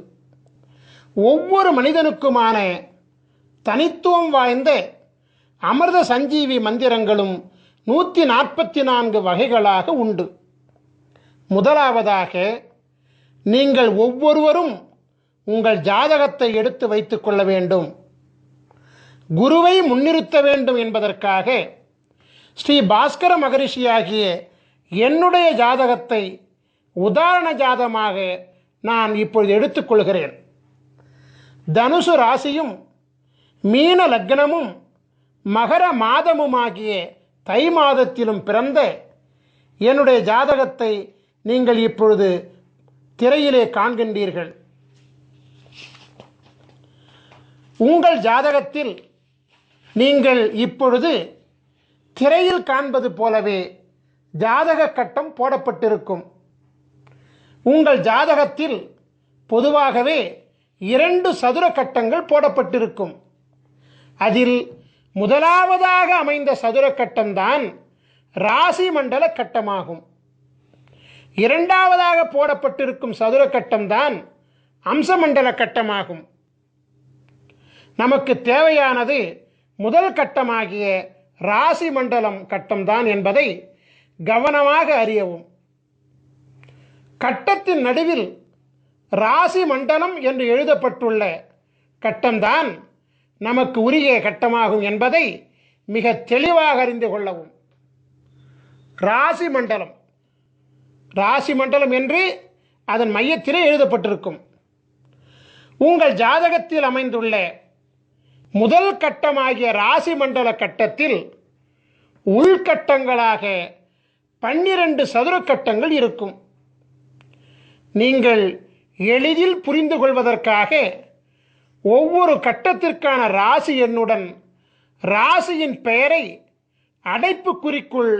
ஒவ்வொரு மனிதனுக்குமான தனித்துவம் வாய்ந்த அமிர்த சஞ்சீவி மந்திரங்களும் 144 வகைகளாக உண்டு. முதலாவதாக, நீங்கள் ஒவ்வொருவரும் உங்கள் ஜாதகத்தை எடுத்து வைத்துக் கொள்ள வேண்டும். குருவை முன்னிறுத்த வேண்டும் என்பதற்காக ஸ்ரீ பாஸ்கர மகரிஷியாகிய என்னுடைய ஜாதகத்தை உதாரண ஜாதகமாக நான் இப்பொழுது எடுத்துக்கொள்கிறேன். தனுசு ராசியும் மீன லக்னமும் மகர மாதமுமாகிய தை மாதத்திலும் பிறந்த என்னுடைய ஜாதகத்தை நீங்கள் இப்பொழுது திரையிலே காண்கின்றீர்கள். உங்கள் ஜாதகத்தில் நீங்கள் இப்பொழுது திரையில் காண்பது போலவே ஜாதக கட்டம் போடப்பட்டிருக்கும். உங்கள் ஜாதகத்தில் பொதுவாகவே 2 சதுர கட்டங்கள் போடப்பட்டிருக்கும். அதில் முதலாவதாக அமைந்த சதுர கட்டம்தான் ராசி மண்டல கட்டமாகும். இரண்டாவதாக போடப்பட்டிருக்கும் சதுர கட்டம்தான் அம்சமண்டல கட்டமாகும். நமக்கு தேவையானது முதல் கட்டமாகிய ராசி மண்டலம் கட்டம்தான் என்பதை கவனமாக அறியவும். கட்டத்தின் நடுவில் ராசி மண்டலம் என்று எழுதப்பட்டுள்ள கட்டம்தான் நமக்கு உரிய கட்டமாகும் என்பதை மிக தெளிவாக அறிந்து கொள்ளவும். ராசி மண்டலம் ராசி மண்டலம் என்று அதன் மையத்திலே எழுதப்பட்டிருக்கும். உங்கள் ஜாதகத்தில் அமைந்துள்ள முதல் கட்டமாகிய ராசி மண்டல கட்டத்தில் உள்கட்டங்களாக 12 சதுர கட்டங்கள் இருக்கும். நீங்கள் எளிதில் புரிந்து கொள்வதற்காக ஒவ்வொரு கட்டத்திற்கான ராசி எண்ணுடன் ராசியின் பெயரை அடைப்புக்குறிக்குள்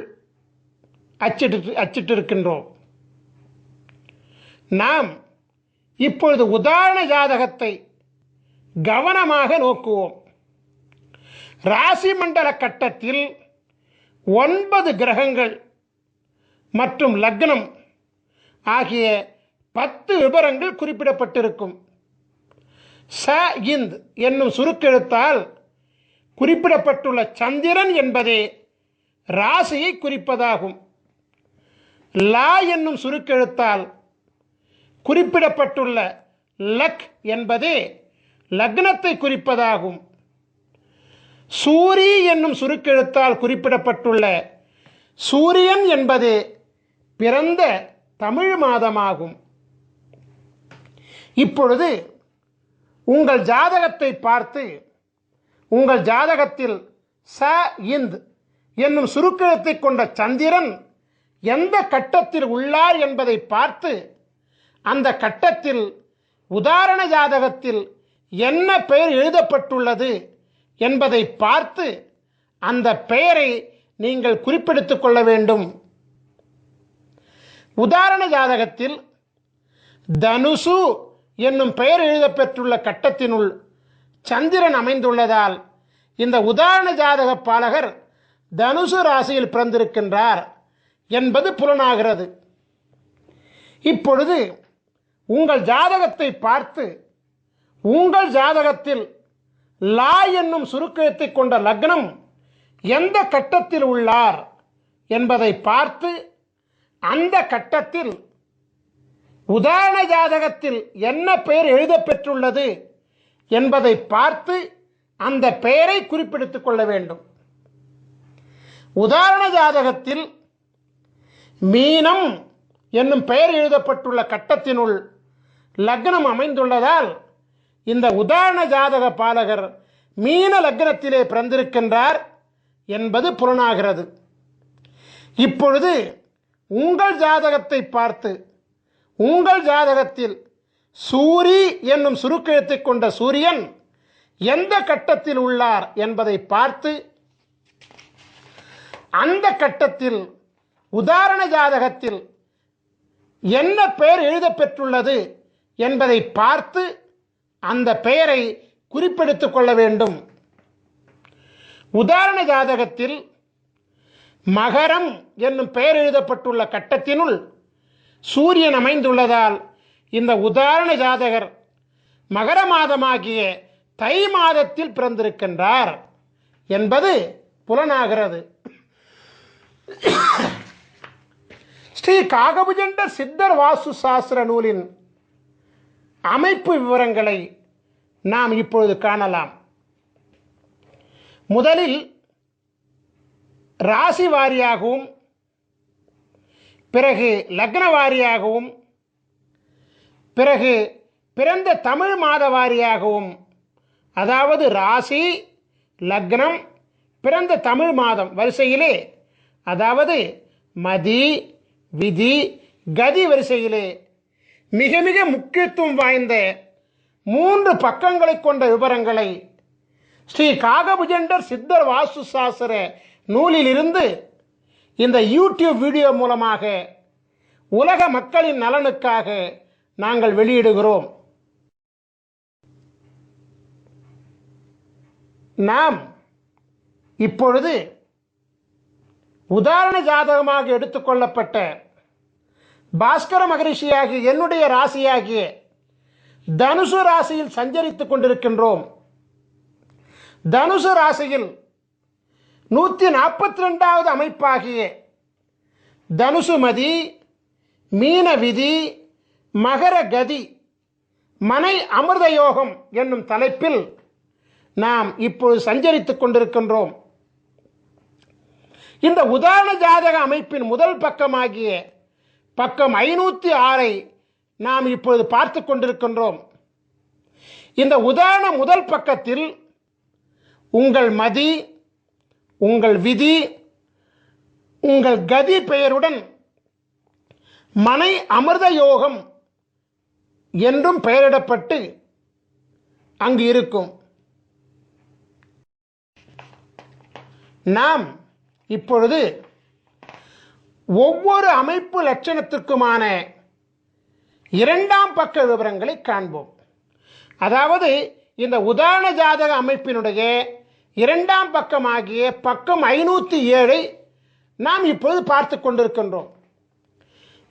அச்சிட்டிருக்கின்றோம். நாம் இப்பொழுது உதாரண ஜாதகத்தை கவனமாக நோக்குவோம். ராசி மண்டல கட்டத்தில் 9 கிரகங்கள் மற்றும் லக்னம் ஆகிய 10 விபரங்கள் குறிப்பிடப்பட்டிருக்கும். ச இந்த் என்னும் சுருக்கெழுத்தால் குறிப்பிடப்பட்டுள்ள சந்திரன் என்பதே ராசியை குறிப்பதாகும். லா என்னும் சுருக்கெழுத்தால் குறிப்பிடப்பட்டுள்ள லக் என்பதே லக்னத்தை குறிப்பதாகும். சூரி என்னும் சுருக்கெழுத்தால் குறிப்பிடப்பட்டுள்ள சூரியன் என்பது பிறந்த தமிழ் மாதமாகும். இப்பொழுது உங்கள் ஜாதகத்தை பார்த்து உங்கள் ஜாதகத்தில் ச இந்த் என்னும் சுருக்கெழுத்தை கொண்ட சந்திரன் எந்த கட்டத்தில் உள்ளார் என்பதை பார்த்து அந்த கட்டத்தில் உதாரண ஜாதகத்தில் என்ன பெயர் எழுதப்பட்டுள்ளது என்பதை பார்த்து அந்த பெயரை நீங்கள் குறிப்பெடுத்துக் கொள்ள வேண்டும். உதாரண ஜாதகத்தில் தனுசு என்னும் பெயர் எழுதப்பெற்றுள்ள கட்டத்தினுள் சந்திரன் அமைந்துள்ளதால் இந்த உதாரண ஜாதக பாலகர் தனுசு ராசியில் பிறந்திருக்கின்றார் என்பது புலனாகிறது. இப்பொழுது உங்கள் ஜாதகத்தை பார்த்து உங்கள் ஜாதகத்தில் லா என்னும் சுருக்கெழுத்தை கொண்ட லக்னம் எந்த கட்டத்தில் உள்ளார் என்பதை பார்த்து அந்த கட்டத்தில் உதாரண ஜாதகத்தில் என்ன பெயர் எழுதப்பெற்றுள்ளது என்பதை பார்த்து அந்த பெயரை குறிப்பிடுத்திக் கொள்ள வேண்டும். உதாரண ஜாதகத்தில் மீனம் என்னும் பெயர் எழுதப்பட்டுள்ள கட்டத்தினுள் லக்னம் அமைந்துள்ளதால் இந்த உதாரண ஜாதக பாலகர் மீன லக்னத்திலே பிறந்திருக்கின்றார் என்பது புலனாகிறது. இப்பொழுது உங்கள் ஜாதகத்தை பார்த்து உங்கள் ஜாதகத்தில் சூரி என்னும் சுருக்கெழுத்தை கொண்ட சூரியன் எந்த கட்டத்தில் உள்ளார் என்பதை பார்த்து அந்த கட்டத்தில் உதாரண ஜாதகத்தில் என்ன பெயர் எழுதப்பெற்றுள்ளது என்பதை பார்த்து அந்த பெயரை குறிப்பெடுத்துக் கொள்ள வேண்டும். உதாரண ஜாதகத்தில் மகரம் என்னும் பெயர் எழுதப்பட்டுள்ள கட்டத்தினுள் சூரியன் அமைந்துள்ளதால் இந்த உதாரண ஜாதகர் மகர மாதமாகிய தை மாதத்தில் பிறந்திருக்கின்றார் என்பது புலனாகிறது. ஸ்ரீ காகபுஜண்டர் சித்தர் வாஸ்து சாஸ்திர நூலின் அமைப்பு விவரங்களை நாம் இப்பொழுது காணலாம். முதலில் ராசி வாரியாகவும் பிறகு லக்ன வாரியாகவும் பிறகு பிறந்த தமிழ் மாத வாரியாகவும், அதாவது ராசி லக்னம் பிறந்த தமிழ் மாதம் வரிசையிலே, அதாவது மதி விதி கதி வரிசையிலே மிக மிக முக்கியத்துவம் வாய்ந்த 3 பக்கங்களை கொண்ட விவரங்களை ஸ்ரீ காகபுஜண்டர் சித்தர் வாஸ்து சாஸ்திர நூலிலிருந்து இந்த யூடியூப் வீடியோ மூலமாக உலக மக்களின் நலனுக்காக நாங்கள் வெளியிடுகிறோம். நாம் இப்பொழுது உதாரண ஜாதகமாக எடுத்துக்கொள்ளப்பட்ட பாஸ்கர மகரிஷியாகிய என்னுடைய ராசியாகிய தனுசு ராசியில் சஞ்சரித்துக் கொண்டிருக்கின்றோம். தனுசு ராசியில் 142வது அமைப்பாகிய தனுசுமதி மீன விதி மகர கதி மனை அமிர்த யோகம் என்னும் தலைப்பில் நாம் இப்பொழுது சஞ்சரித்துக் கொண்டிருக்கின்றோம். இந்த உதாரண ஜாதக அமைப்பின் முதல் பக்கமாகிய பக்கம் 506 நாம் இப்பொழுது பார்த்து கொண்டிருக்கின்றோம். இந்த உதாரண முதல் பக்கத்தில் உங்கள் மதி உங்கள் விதி உங்கள் கதி பெயருடன் மனை அமிர்த யோகம் என்றும் பெயரிடப்பட்டு அங்கு இருக்கும். நாம் இப்பொழுது ஒவ்வொரு அமைப்பு லட்சணத்திற்குமான 2ஆம் பக்க விவரங்களை காண்போம். அதாவது இந்த உதாரண ஜாதக அமைப்பினுடைய 2ஆம் பக்கமாகிய பக்கம் 507 நாம் இப்பொழுது பார்த்து கொண்டிருக்கின்றோம்.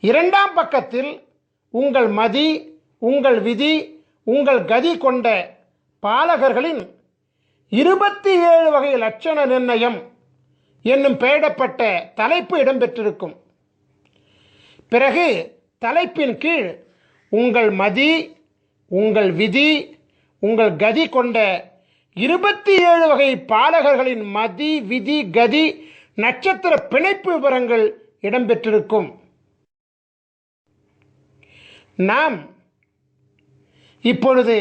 2ஆம் பக்கத்தில் உங்கள் மதி உங்கள் விதி உங்கள் கதி கொண்ட பாலகர்களின் 27 வகை லட்சண நிர்ணயம் என்னும் பெயரிடப்பட்ட தலைப்பு இடம்பெற்றிருக்கும். பிறகு தலைப்பின் கீழ் உங்கள் மதி உங்கள் விதி உங்கள் கதி கொண்ட 27 வகை பாலகர்களின் மதி விதி கதி நட்சத்திர பிணைப்பு விவரங்கள் இடம்பெற்றிருக்கும். நாம் இப்பொழுது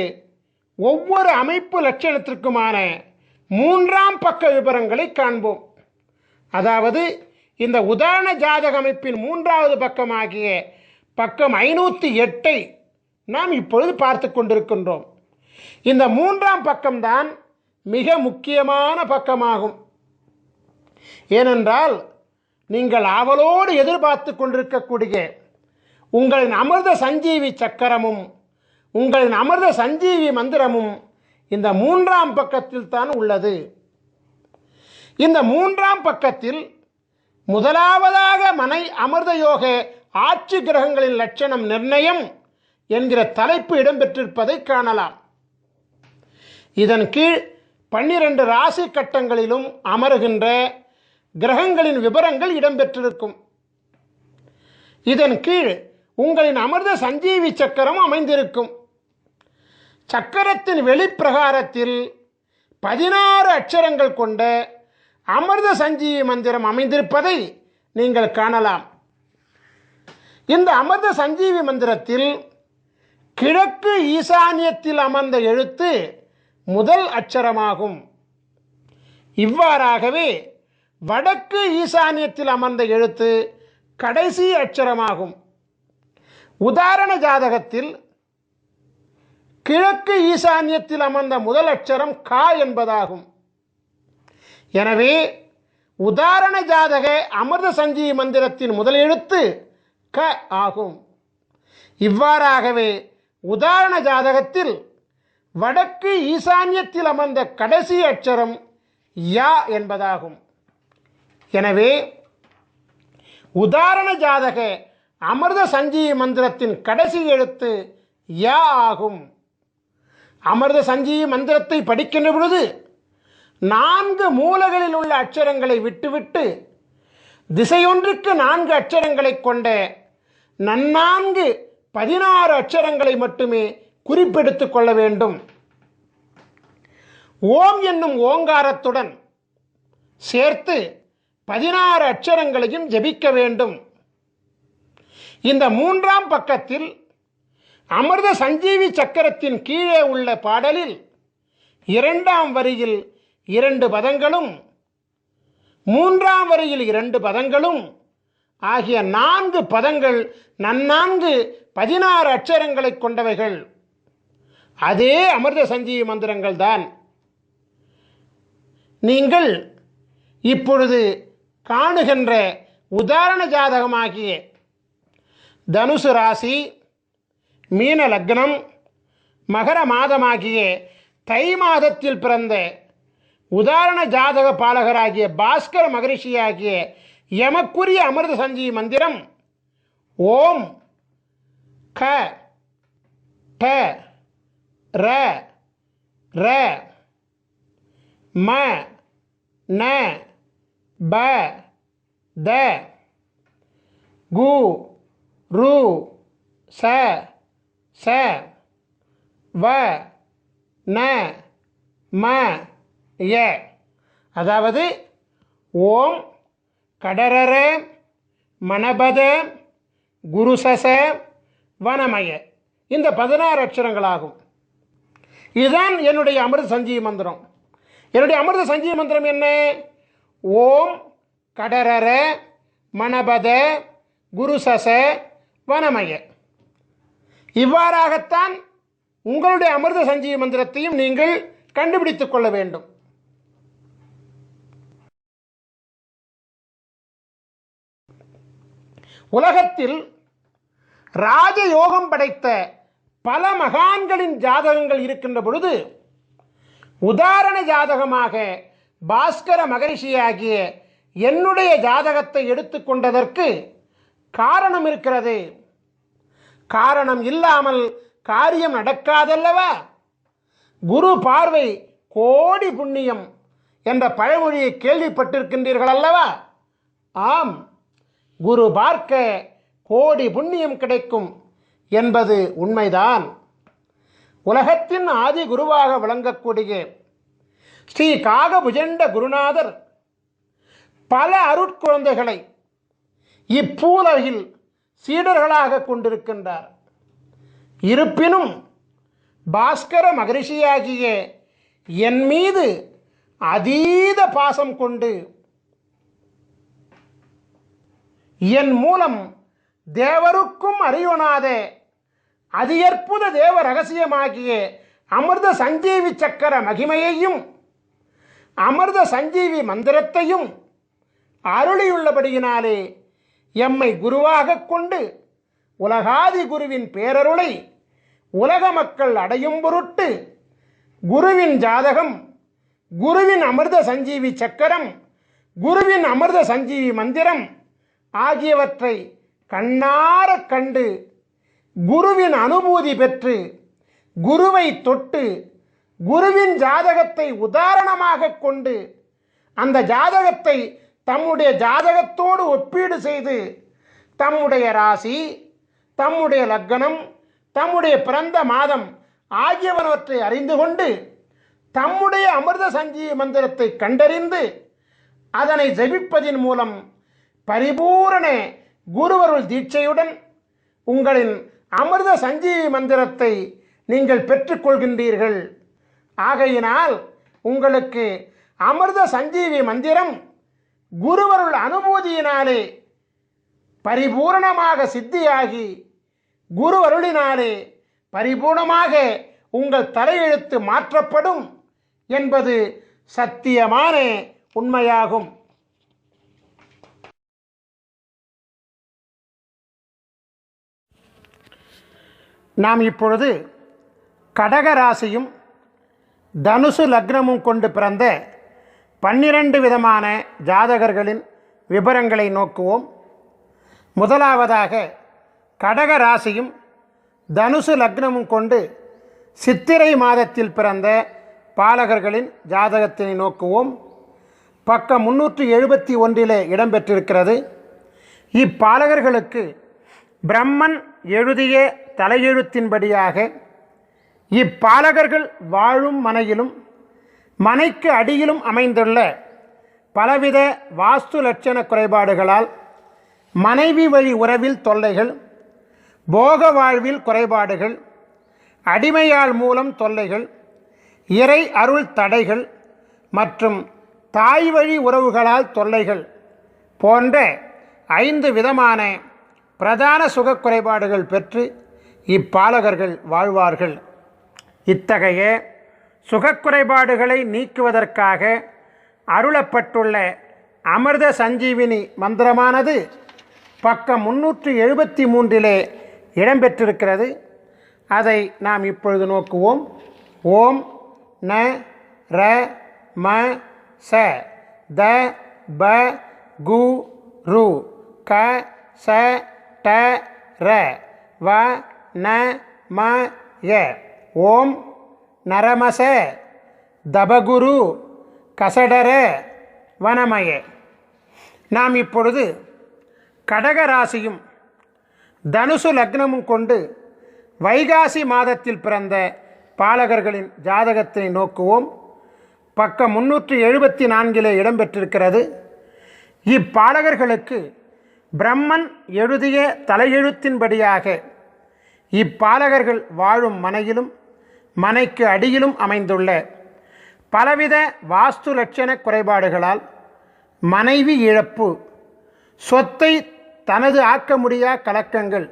ஒவ்வொரு அமைப்பு லட்சணத்திற்குமான 3ஆம் பக்க விவரங்களை காண்போம். அதாவது இந்த உதாரண ஜாதக அமைப்பின் 3வது பக்கமாகிய பக்கம் 508 நாம் இப்பொழுது பார்த்து கொண்டிருக்கின்றோம். இந்த 3ஆம் பக்கம்தான் மிக முக்கியமான பக்கமாகும். ஏனென்றால் நீங்கள் ஆவலோடு எதிர்பார்த்து கொண்டிருக்கக்கூடிய உங்களின் அமிர்த சஞ்சீவி சக்கரமும் உங்களின் அமிர்த சஞ்சீவி மந்திரமும் இந்த 3ஆம் பக்கத்தில் தான் உள்ளது. இந்த 3ஆம் பக்கத்தில் முதலாவதாக மனை அமிர்த யோக ஆட்சி கிரகங்களின் லட்சணம் நிர்ணயம் என்கிற தலைப்பு இடம்பெற்றிருப்பதை காணலாம். இதன் கீழ் 12 ராசி கட்டங்களிலும் அமருகின்ற கிரகங்களின் விவரங்கள் இடம்பெற்றிருக்கும். இதன் கீழ் உங்களின் அமிர்த சஞ்சீவி சக்கரம் அமைந்திருக்கும். சக்கரத்தின் வெளிப்பிரகாரத்தில் 16 அட்சரங்கள் கொண்ட அமிர்த சஞ்சீவி மந்திரம் அமைந்திருப்பதை நீங்கள் காணலாம். இந்த அமிர்த சஞ்சீவி மந்திரத்தில் கிழக்கு ஈசானியத்தில் அமர்ந்த எழுத்து முதல் அட்சரமாகும். இவ்வாறாகவே வடக்கு ஈசானியத்தில் அமர்ந்த எழுத்து கடைசி அட்சரமாகும். உதாரண ஜாதகத்தில் கிழக்கு ஈசானியத்தில் அமர்ந்த முதல் அட்சரம் கா என்பதாகும். எனவே உதாரண ஜாதக அமிர்த சஞ்சீவி மந்திரத்தின் முதல் எழுத்து க ஆகும். இவ்வாறாகவே உதாரண ஜாதகத்தில் வடக்கு ஈசான்யத்தில் அமர்ந்த கடைசி அட்சரம் யா என்பதாகும். எனவே உதாரண ஜாதக அமிர்த சஞ்சீவி மந்திரத்தின் கடைசி எழுத்து யா ஆகும். அமிர்த சஞ்சீவி மந்திரத்தை படிக்கின்ற பொழுது 4 மூலைகளில் உள்ள அட்சரங்களை விட்டுவிட்டு திசையொன்றுக்கு 4 அட்சரங்களை கொண்ட நன்னான்கு 16 அட்சரங்களை மட்டுமே குறிப்பெடுத்துக் கொள்ள வேண்டும். ஓம் என்னும் ஓங்காரத்துடன் சேர்த்து 16 அட்சரங்களையும் ஜபிக்க வேண்டும். இந்த 3ஆம் பக்கத்தில் அமிர்த சஞ்சீவி சக்கரத்தின் கீழே உள்ள பாடலில் 2ஆம் வரியில் 2 பதங்களும் 3ஆம் வரியில் 2 பதங்களும் ஆகிய 4 பதங்கள் நன்னான்கு 16 அட்சரங்களை கொண்டவைகள். அதே அமிர்த சஞ்சீவி மந்திரங்கள் தான். நீங்கள் இப்பொழுது காணுகின்ற உதாரண ஜாதகமாகிய தனுசு ராசி, மீன லக்னம், மகர மாதமாகிய தை மாதத்தில் பிறந்த உதாரண ஜாதக பாலகராகிய பாஸ்கர மகரிஷியாகிய எமக்குரிய அமிர்த சஞ்சீவி மந்திரம் ஓம் க ட ர ர ம ந ப த கு ரு ச ச வ ந ம ய. அதாவது ஓம் கடரர மணபத குருசச வனமய, இந்த 16 அட்சரங்களாகும். இதுதான் என்னுடைய அமிர்த சஞ்சீவி மந்திரம். என்னுடைய அமிர்த சஞ்சீவி மந்திரம் என்ன? ஓம் கடரர மணபத குருசச வனமய. இவ்வாறாகத்தான் உங்களுடைய அமிர்த சஞ்சீவி மந்திரத்தையும் நீங்கள் கண்டுபிடித்துக் கொள்ள வேண்டும். உலகத்தில் ராஜயோகம் படைத்த பல மகான்களின் ஜாதகங்கள் இருக்கின்ற பொழுது உதாரண ஜாதகமாக பாஸ்கர மகரிஷியாகிய என்னுடைய ஜாதகத்தை எடுத்துக்கொண்டதற்கு காரணம் இருக்கிறது. காரணம் இல்லாமல் காரியம் நடக்காதல்லவா? குரு பார்வை கோடி புண்ணியம் என்ற பழமொழியை கேள்விப்பட்டிருக்கின்றீர்கள் அல்லவா? ஆம், குரு பார்க்க கோடி புண்ணியம் கிடைக்கும் என்பது உண்மைதான். உலகத்தின் ஆதி குருவாக விளங்கக்கூடிய ஸ்ரீ காகபுஜண்ட குருநாதர் பல அருட்குழந்தைகளை இப்பூலகில் சீடர்களாக கொண்டிருக்கின்றார். இருப்பினும் பாஸ்கர மகரிஷியாகிய என் மீது அதீத பாசம் கொண்டு என் மூலம் தேவருக்கும் அறியொணாத அதியற்புத தேவ ரகசியமாகிய அமிர்த சஞ்சீவி சக்கர மகிமையையும் அமிர்த சஞ்சீவி மந்திரத்தையும் அருளியுள்ளபடியினாலே எம்மை குருவாக கொண்டு உலகாதி குருவின் பேரருளை உலக மக்கள் அடையும் பொருட்டு குருவின் ஜாதகம், குருவின் அமிர்த சஞ்சீவி சக்கரம், குருவின் அமிர்த சஞ்சீவி மந்திரம் ஆகியவற்றை கண்ணார கண்டு குருவின் அனுபூதி பெற்று குருவை தொட்டு குருவின் ஜாதகத்தை உதாரணமாக கொண்டு அந்த ஜாதகத்தை தம்முடைய ஜாதகத்தோடு ஒப்பீடு செய்து தம்முடைய ராசி, தம்முடைய லக்னம், தம்முடைய பிறந்த மாதம் ஆகியவற்றை அறிந்து கொண்டு தம்முடைய அமிர்த சஞ்சீவி மந்திரத்தை கண்டறிந்து அதனை ஜபிப்பதின் மூலம் பரிபூரண குருவருள் தீட்சையுடன் உங்களின் அமிர்த சஞ்சீவி மந்திரத்தை நீங்கள் பெற்றுக்கொள்கின்றீர்கள். ஆகையினால் உங்களுக்கு அமிர்த சஞ்சீவி மந்திரம் குருவருள் அனுபூதியினாலே பரிபூரணமாக சித்தியாகி குருவருளினாலே பரிபூர்ணமாக உங்கள் தலையெழுத்து மாற்றப்படும் என்பது சத்தியமான உண்மையாகும். நாம் இப்பொழுது கடக ராசியும் தனுசு லக்னமும் கொண்டு பிறந்த 12 விதமான ஜாதகர்களின் விபரங்களை நோக்குவோம். முதலாவதாக கடக ராசியும் தனுசு லக்னமும் கொண்டு சித்திரை மாதத்தில் பிறந்த பாலகர்களின் ஜாதகத்தினை நோக்குவோம். பக்கம் 371 இடம்பெற்றிருக்கிறது. இப்பாலகர்களுக்கு பிரம்மன் எழுதிய தலையெழுத்தின்படியாக இப்பாலகர்கள் வாழும் மனையிலும் மனைக்கு அடியிலும் அமைந்துள்ள பலவித வாஸ்து லட்சண குறைபாடுகளால் மனைவி வழி உறவில் தொல்லைகள், போக வாழ்வில் குறைபாடுகள், அடிமையாள் மூலம் தொல்லைகள், இறை அருள் தடைகள் மற்றும் தாய் வழி உறவுகளால் தொல்லைகள் போன்ற 5 விதமான பிரதான சுக குறைபாடுகள் பெற்று இப்பாலகர்கள் வாழ்வார்கள். இத்தகைய சுகக்குறைபாடுகளை நீக்குவதற்காக அருளப்பட்டுள்ள அமிர்த சஞ்சீவினி மந்திரமானது பக்கம் 373 இடம்பெற்றிருக்கிறது. அதை நாம் இப்பொழுது நோக்குவோம். ஓம் ந ர ம ச த ப கு ரு க ச ட ர வ ந ம ய. ஓம் நரமச தபகுரு கசடர வனமய. நாம் இப்பொழுது கடக ராசியும் தனுசு லக்னமும் கொண்டு வைகாசி மாதத்தில் பிறந்த பாலகர்களின் ஜாதகத்தினை நோக்குவோம். பக்கம் 374 இடம்பெற்றிருக்கிறது. இப்பாலகர்களுக்கு பிரம்மன் எழுதிய தலையெழுத்தின்படியாக இப்பாலகர்கள் வாழும் மனையிலும் மனைக்கு அடியிலும் அமைந்துள்ள பலவித வாஸ்து லட்சண குறைபாடுகளால் மனைவி இழப்பு, சொத்தை தனது ஆக்க முடியா கலக்கங்கள்,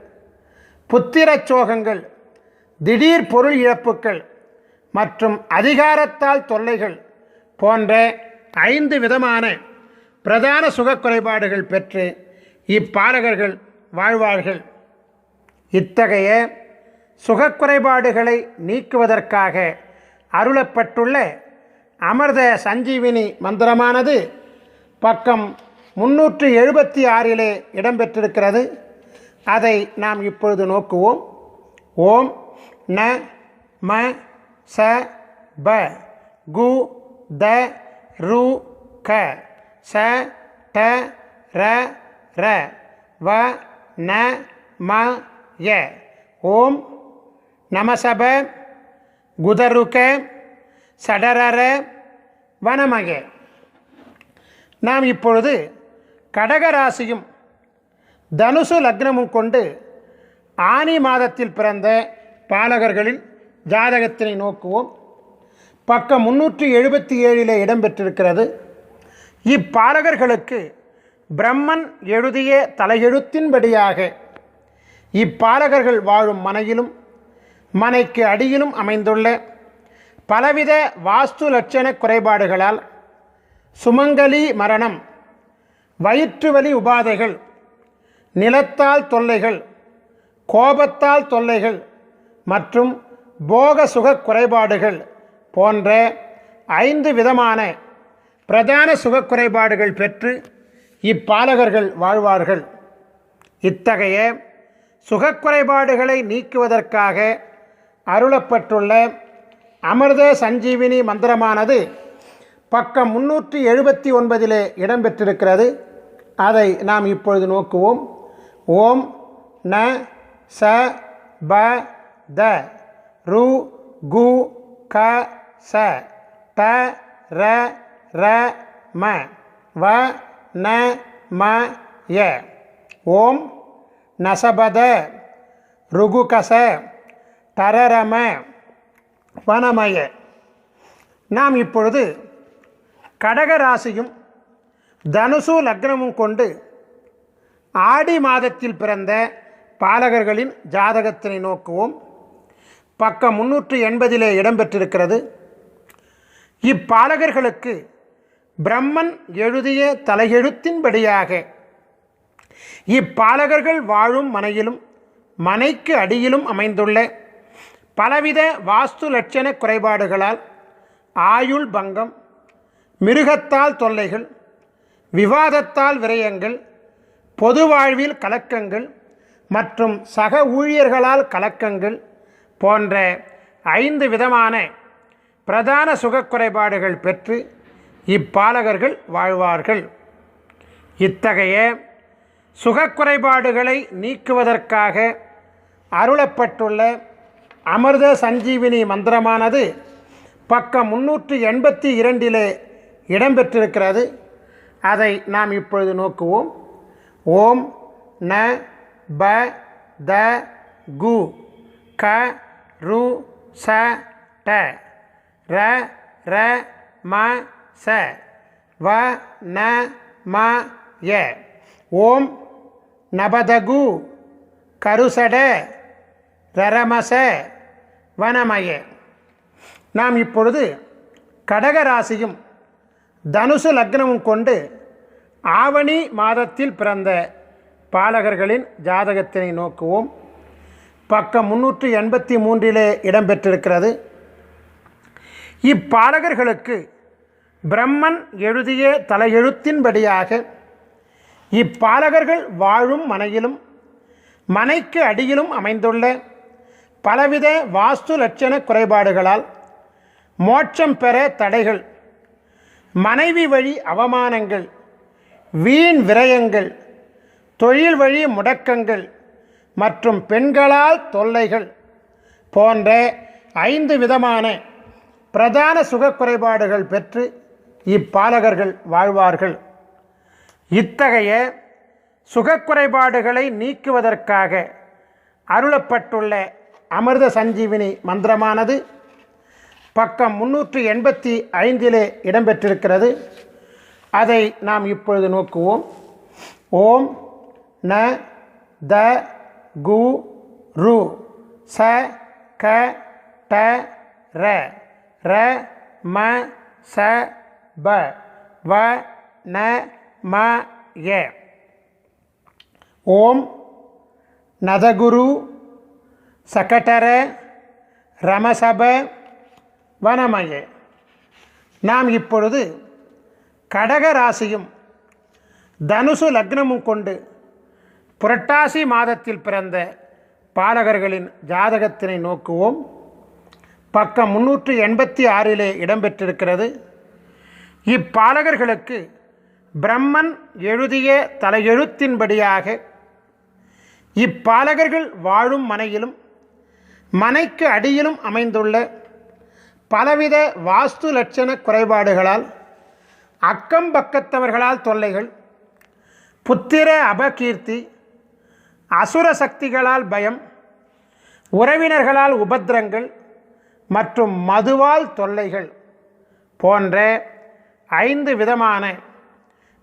புத்திரச் சோகங்கள், திடீர் பொருள் இழப்புக்கள் மற்றும் அதிகாரத்தால் தொல்லைகள் போன்ற 5 விதமான பிரதான சுக குறைபாடுகள் பெற்று இப்பாலகர்கள் வாழ்வார்கள். இத்தகைய சுகக்குறைபாடுகளை நீக்குவதற்காக அருளப்பட்டுள்ள அமிர்த சஞ்சீவினி மந்திரமானது பக்கம் 376 இடம்பெற்றிருக்கிறது. அதை நாம் இப்பொழுது நோக்குவோம். ஓம் ந ம ச ப கு த ரு க ச ட ர ர வ ந ம ய. ஓம் நமசப குதருக சடரர வனமய. நாம் இப்பொழுது கடகராசியும் தனுசு லக்னமும் கொண்டு ஆனி மாதத்தில் பிறந்த பாலகர்களின் ஜாதகத்தினை நோக்குவோம். பக்கம் 377 இடம்பெற்றிருக்கிறது. இப்பாலகர்களுக்கு பிரம்மன் எழுதிய தலையெழுத்தின்படியாக இப்பாலகர்கள் வாழும் மனையிலும் மனைக்கு அடியிலும் அமைந்துள்ள பலவித வாஸ்து லட்சண குறைபாடுகளால் சுமங்கலி மரணம், வயிற்று வலி உபாதைகள், நிலத்தால் தொல்லைகள், கோபத்தால் தொல்லைகள் மற்றும் போக சுக குறைபாடுகள் போன்ற 5 விதமான பிரதான சுக குறைபாடுகள் பெற்று இப்பாலகர்கள் வாழ்வார்கள். இத்தகைய சுகக்குறைபாடுகளை நீக்குவதற்காக அருளப்பட்டுள்ள அமிர்த சஞ்சீவினி மந்திரமானது பக்கம் 379 இடம்பெற்றிருக்கிறது. அதை நாம் இப்பொழுது நோக்குவோம். ஓம் ந ச ப த ரு கு க ச ட ர ர ம வ ந ம ய. ஓம் நசபத ருகுகச டரரம வனமய. நாம் இப்பொழுது கடகராசியும் தனுசு லக்னமும் கொண்டு ஆடி மாதத்தில் பிறந்த பாலகர்களின் ஜாதகத்தினை நோக்குவோம். பக்கம் 380 இடம்பெற்றிருக்கிறது. இப்பாலகர்களுக்கு பிரம்மன் எழுதிய தலையெழுத்தின்படியாக இப்பாலகர்கள் வாழும் மனையிலும் மனைக்கு அடியிலும் அமைந்துள்ள பலவித வாஸ்து லட்சண குறைபாடுகளால் ஆயுள் பங்கம், மிருகத்தால் தொல்லைகள், விவாதத்தால் விரயங்கள், பொது வாழ்வில் கலக்கங்கள் மற்றும் சக ஊழியர்களால் கலக்கங்கள் போன்ற 5 விதமான பிரதான சுகக்குறைபாடுகள் பெற்று இப்பாலகர்கள் வாழ்வார்கள். இத்தகைய சுகக்குறைபாடுகளை நீக்குவதற்காக அருளப்பட்டுள்ள அமிர்த சஞ்சீவினி மந்திரமானது பக்கம் 382 இடம்பெற்றிருக்கிறது. அதை நாம் இப்பொழுது நோக்குவோம். ஓம் ந ப த கு க ரு ச ட ர ர ம ச வ ந ம ய. ஓம் நபதகு கருசட ரரமச வனமய. நாம் இப்பொழுது கடக ராசியும் தனுசு லக்னமும் கொண்டு ஆவணி மாதத்தில் பிறந்த பாலகர்களின் ஜாதகத்தினை நோக்குவோம். பக்கம் 383 இடம்பெற்றிருக்கிறது. இப்பாலகர்களுக்கு பிரம்மன் எழுதிய தலையெழுத்தின்படியாக இப்பாலகர்கள் வாழும் மனையிலும் மனைக்கு அடியிலும் அமைந்துள்ள பலவித வாஸ்து லட்சண குறைபாடுகளால் மோட்சம் பெற தடைகள், மனைவி வழி அவமானங்கள், வீண் விரயங்கள், தொழில் வழி முடக்கங்கள் மற்றும் பெண்களால் தொல்லைகள் போன்ற 5 விதமான பிரதான சுகக்குறைபாடுகள் பெற்று இப்பாலகர்கள் வாழ்வார்கள். இத்தகைய சுகக்குறைபாடுகளை நீக்குவதற்காக அருளப்பட்டுள்ள அமிர்த சஞ்சீவினி மந்திரமானது பக்கம் 385 இடம்பெற்றிருக்கிறது. அதை நாம் இப்பொழுது நோக்குவோம். ஓம் ந த கு ரு ச க ட ர ர ம ச ப வ ந ம ய. ஓம் நதகுரு சகடர ரமசப வனமய. நாம் இப்பொழுது கடக ராசியும் தனுசு லக்னமும் கொண்டு புரட்டாசி மாதத்தில் பிறந்த பாலகர்களின் ஜாதகத்தினை நோக்குவோம். பக்கம் 386 இடம்பெற்றிருக்கிறது. இப்பாலகர்களுக்கு பிரம்மன் எழுதிய தலையெழுத்தின்படியாக இப்பாலகர்கள் வாழும் மனையிலும் மனைக்கு அடியிலும் அமைந்துள்ள பலவித வாஸ்து லட்சண குறைபாடுகளால் அக்கம் பக்கத்தவர்களால் தொல்லைகள், புத்திர அபகீர்த்தி, அசுர சக்திகளால் பயம், உறவினர்களால் உபத்திரங்கள் மற்றும் மதுவால் தொல்லைகள் போன்ற 5 விதமான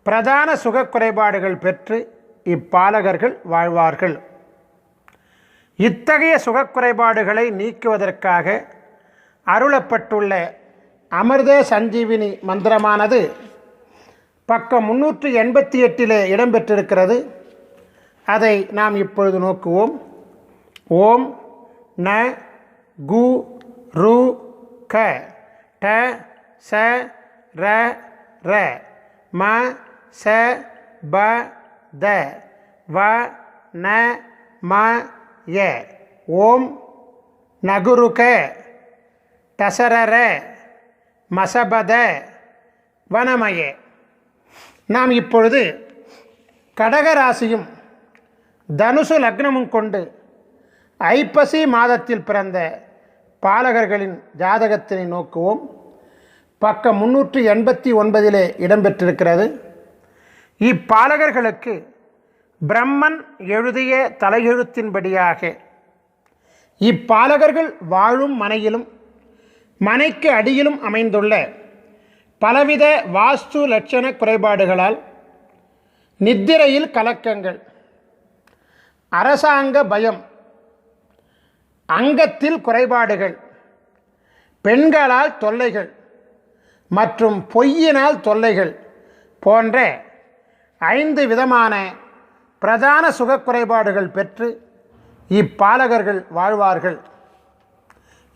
பிரதான சுகக்குறைபாடுகள் பெற்று இப்பாலகர்கள் வாழ்வார்கள். இத்தகைய சுகக்குறைபாடுகளை நீக்குவதற்காக அருளப்பட்டுள்ள அமிர்த சஞ்சீவினி மந்திரமானது பக்கம் 388 இடம்பெற்றிருக்கிறது. அதை நாம் இப்பொழுது நோக்குவோம். ஓம் ந கு ரு க ட ச ர ர ம ச ப த வ ந ம ய. ஓம் நகுருக டசரர மசபத வனமய. நாம் இப்பொழுது கடகராசியும் தனுசு லக்னமும் கொண்டு ஐப்பசி மாதத்தில் பிறந்த பாலகர்களின் ஜாதகத்தினை நோக்குவோம். பக்கம் 389 இடம்பெற்றிருக்கிறது. இப்பாலகர்களுக்கு பிரம்மன் எழுதிய தலையெழுத்தின்படியாக இப்பாலகர்கள் வாழும் மனையிலும் மனைக்கு அடியிலும் அமைந்துள்ள பலவித வாஸ்து லட்சண குறைபாடுகளால் நித்திரையில் கலக்கங்கள், அரசாங்க பயம், அங்கத்தில் குறைபாடுகள், பெண்களால் தொல்லைகள் மற்றும் பொய்யினால் தொல்லைகள் போன்ற 5 விதமான பிரதான சுகக்குறைபாடுகள் பெற்று இப்பாலகர்கள் வாழ்வார்கள்.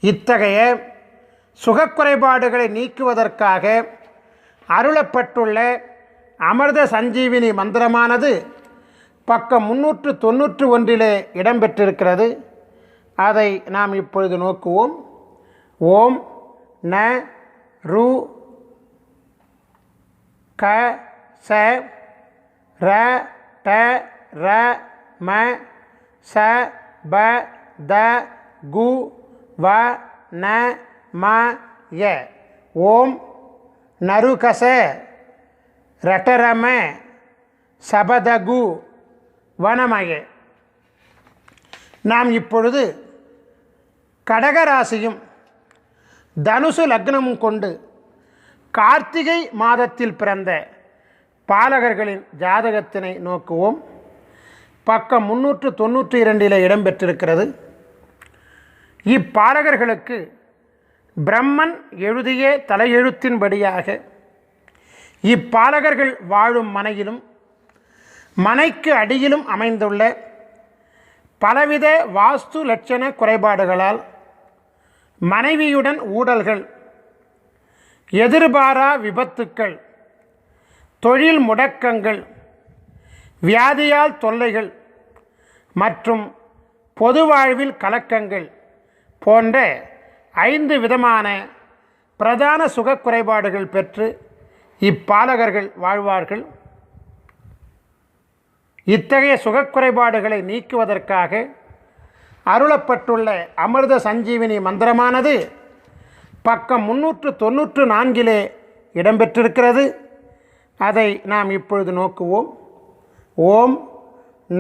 இத்தகைய சுகக்குறைபாடுகளை நீக்குவதற்காக அருளப்பட்டுள்ள அமிர்த சஞ்சீவினி மந்திரமானது பக்கம் 391 இடம்பெற்றிருக்கிறது. அதை நாம் இப்பொழுது நோக்குவோம். ஓம் ந ரு க ச ர ட ர ம ச ப த கு வ ந ம ய. ஓம் நருகச ரட்டரம சபதகு வனமய. நாம் இப்பொழுது கடகராசியும் தனுசு லக்னமும் கொண்டு கார்த்திகை மாதத்தில் பிறந்த பாலகர்களின் ஜாதகத்தினை நோக்குவோம். பக்கம் 392 இடம்பெற்றிருக்கிறது. இப்பாலகர்களுக்கு பிரம்மன் எழுதிய தலையெழுத்தின்படியாக இப்பாலகர்கள் வாழும் மனையிலும் மனைக்கு அடியிலும் அமைந்துள்ள பலவித வாஸ்து லட்சண குறைபாடுகளால் மனைவியுடன் ஊடல்கள், எதிர்பாரா விபத்துக்கள், தொழில் முடக்கங்கள், வியாதியால் தொல்லைகள் மற்றும் பொது வாழ்வில் கலக்கங்கள் போன்ற 5 விதமான பிரதான சுக குறைபாடுகள் பெற்று இப்பாலகர்கள் வாழ்வார்கள். இத்தகைய சுகக்குறைபாடுகளை நீக்குவதற்காக அருளப்பட்டுள்ள அமிர்த சஞ்சீவினி மந்திரமானது பக்கம் 394 இடம்பெற்றிருக்கிறது. அதை நாம் இப்பொழுது நோக்குவோம். ஓம்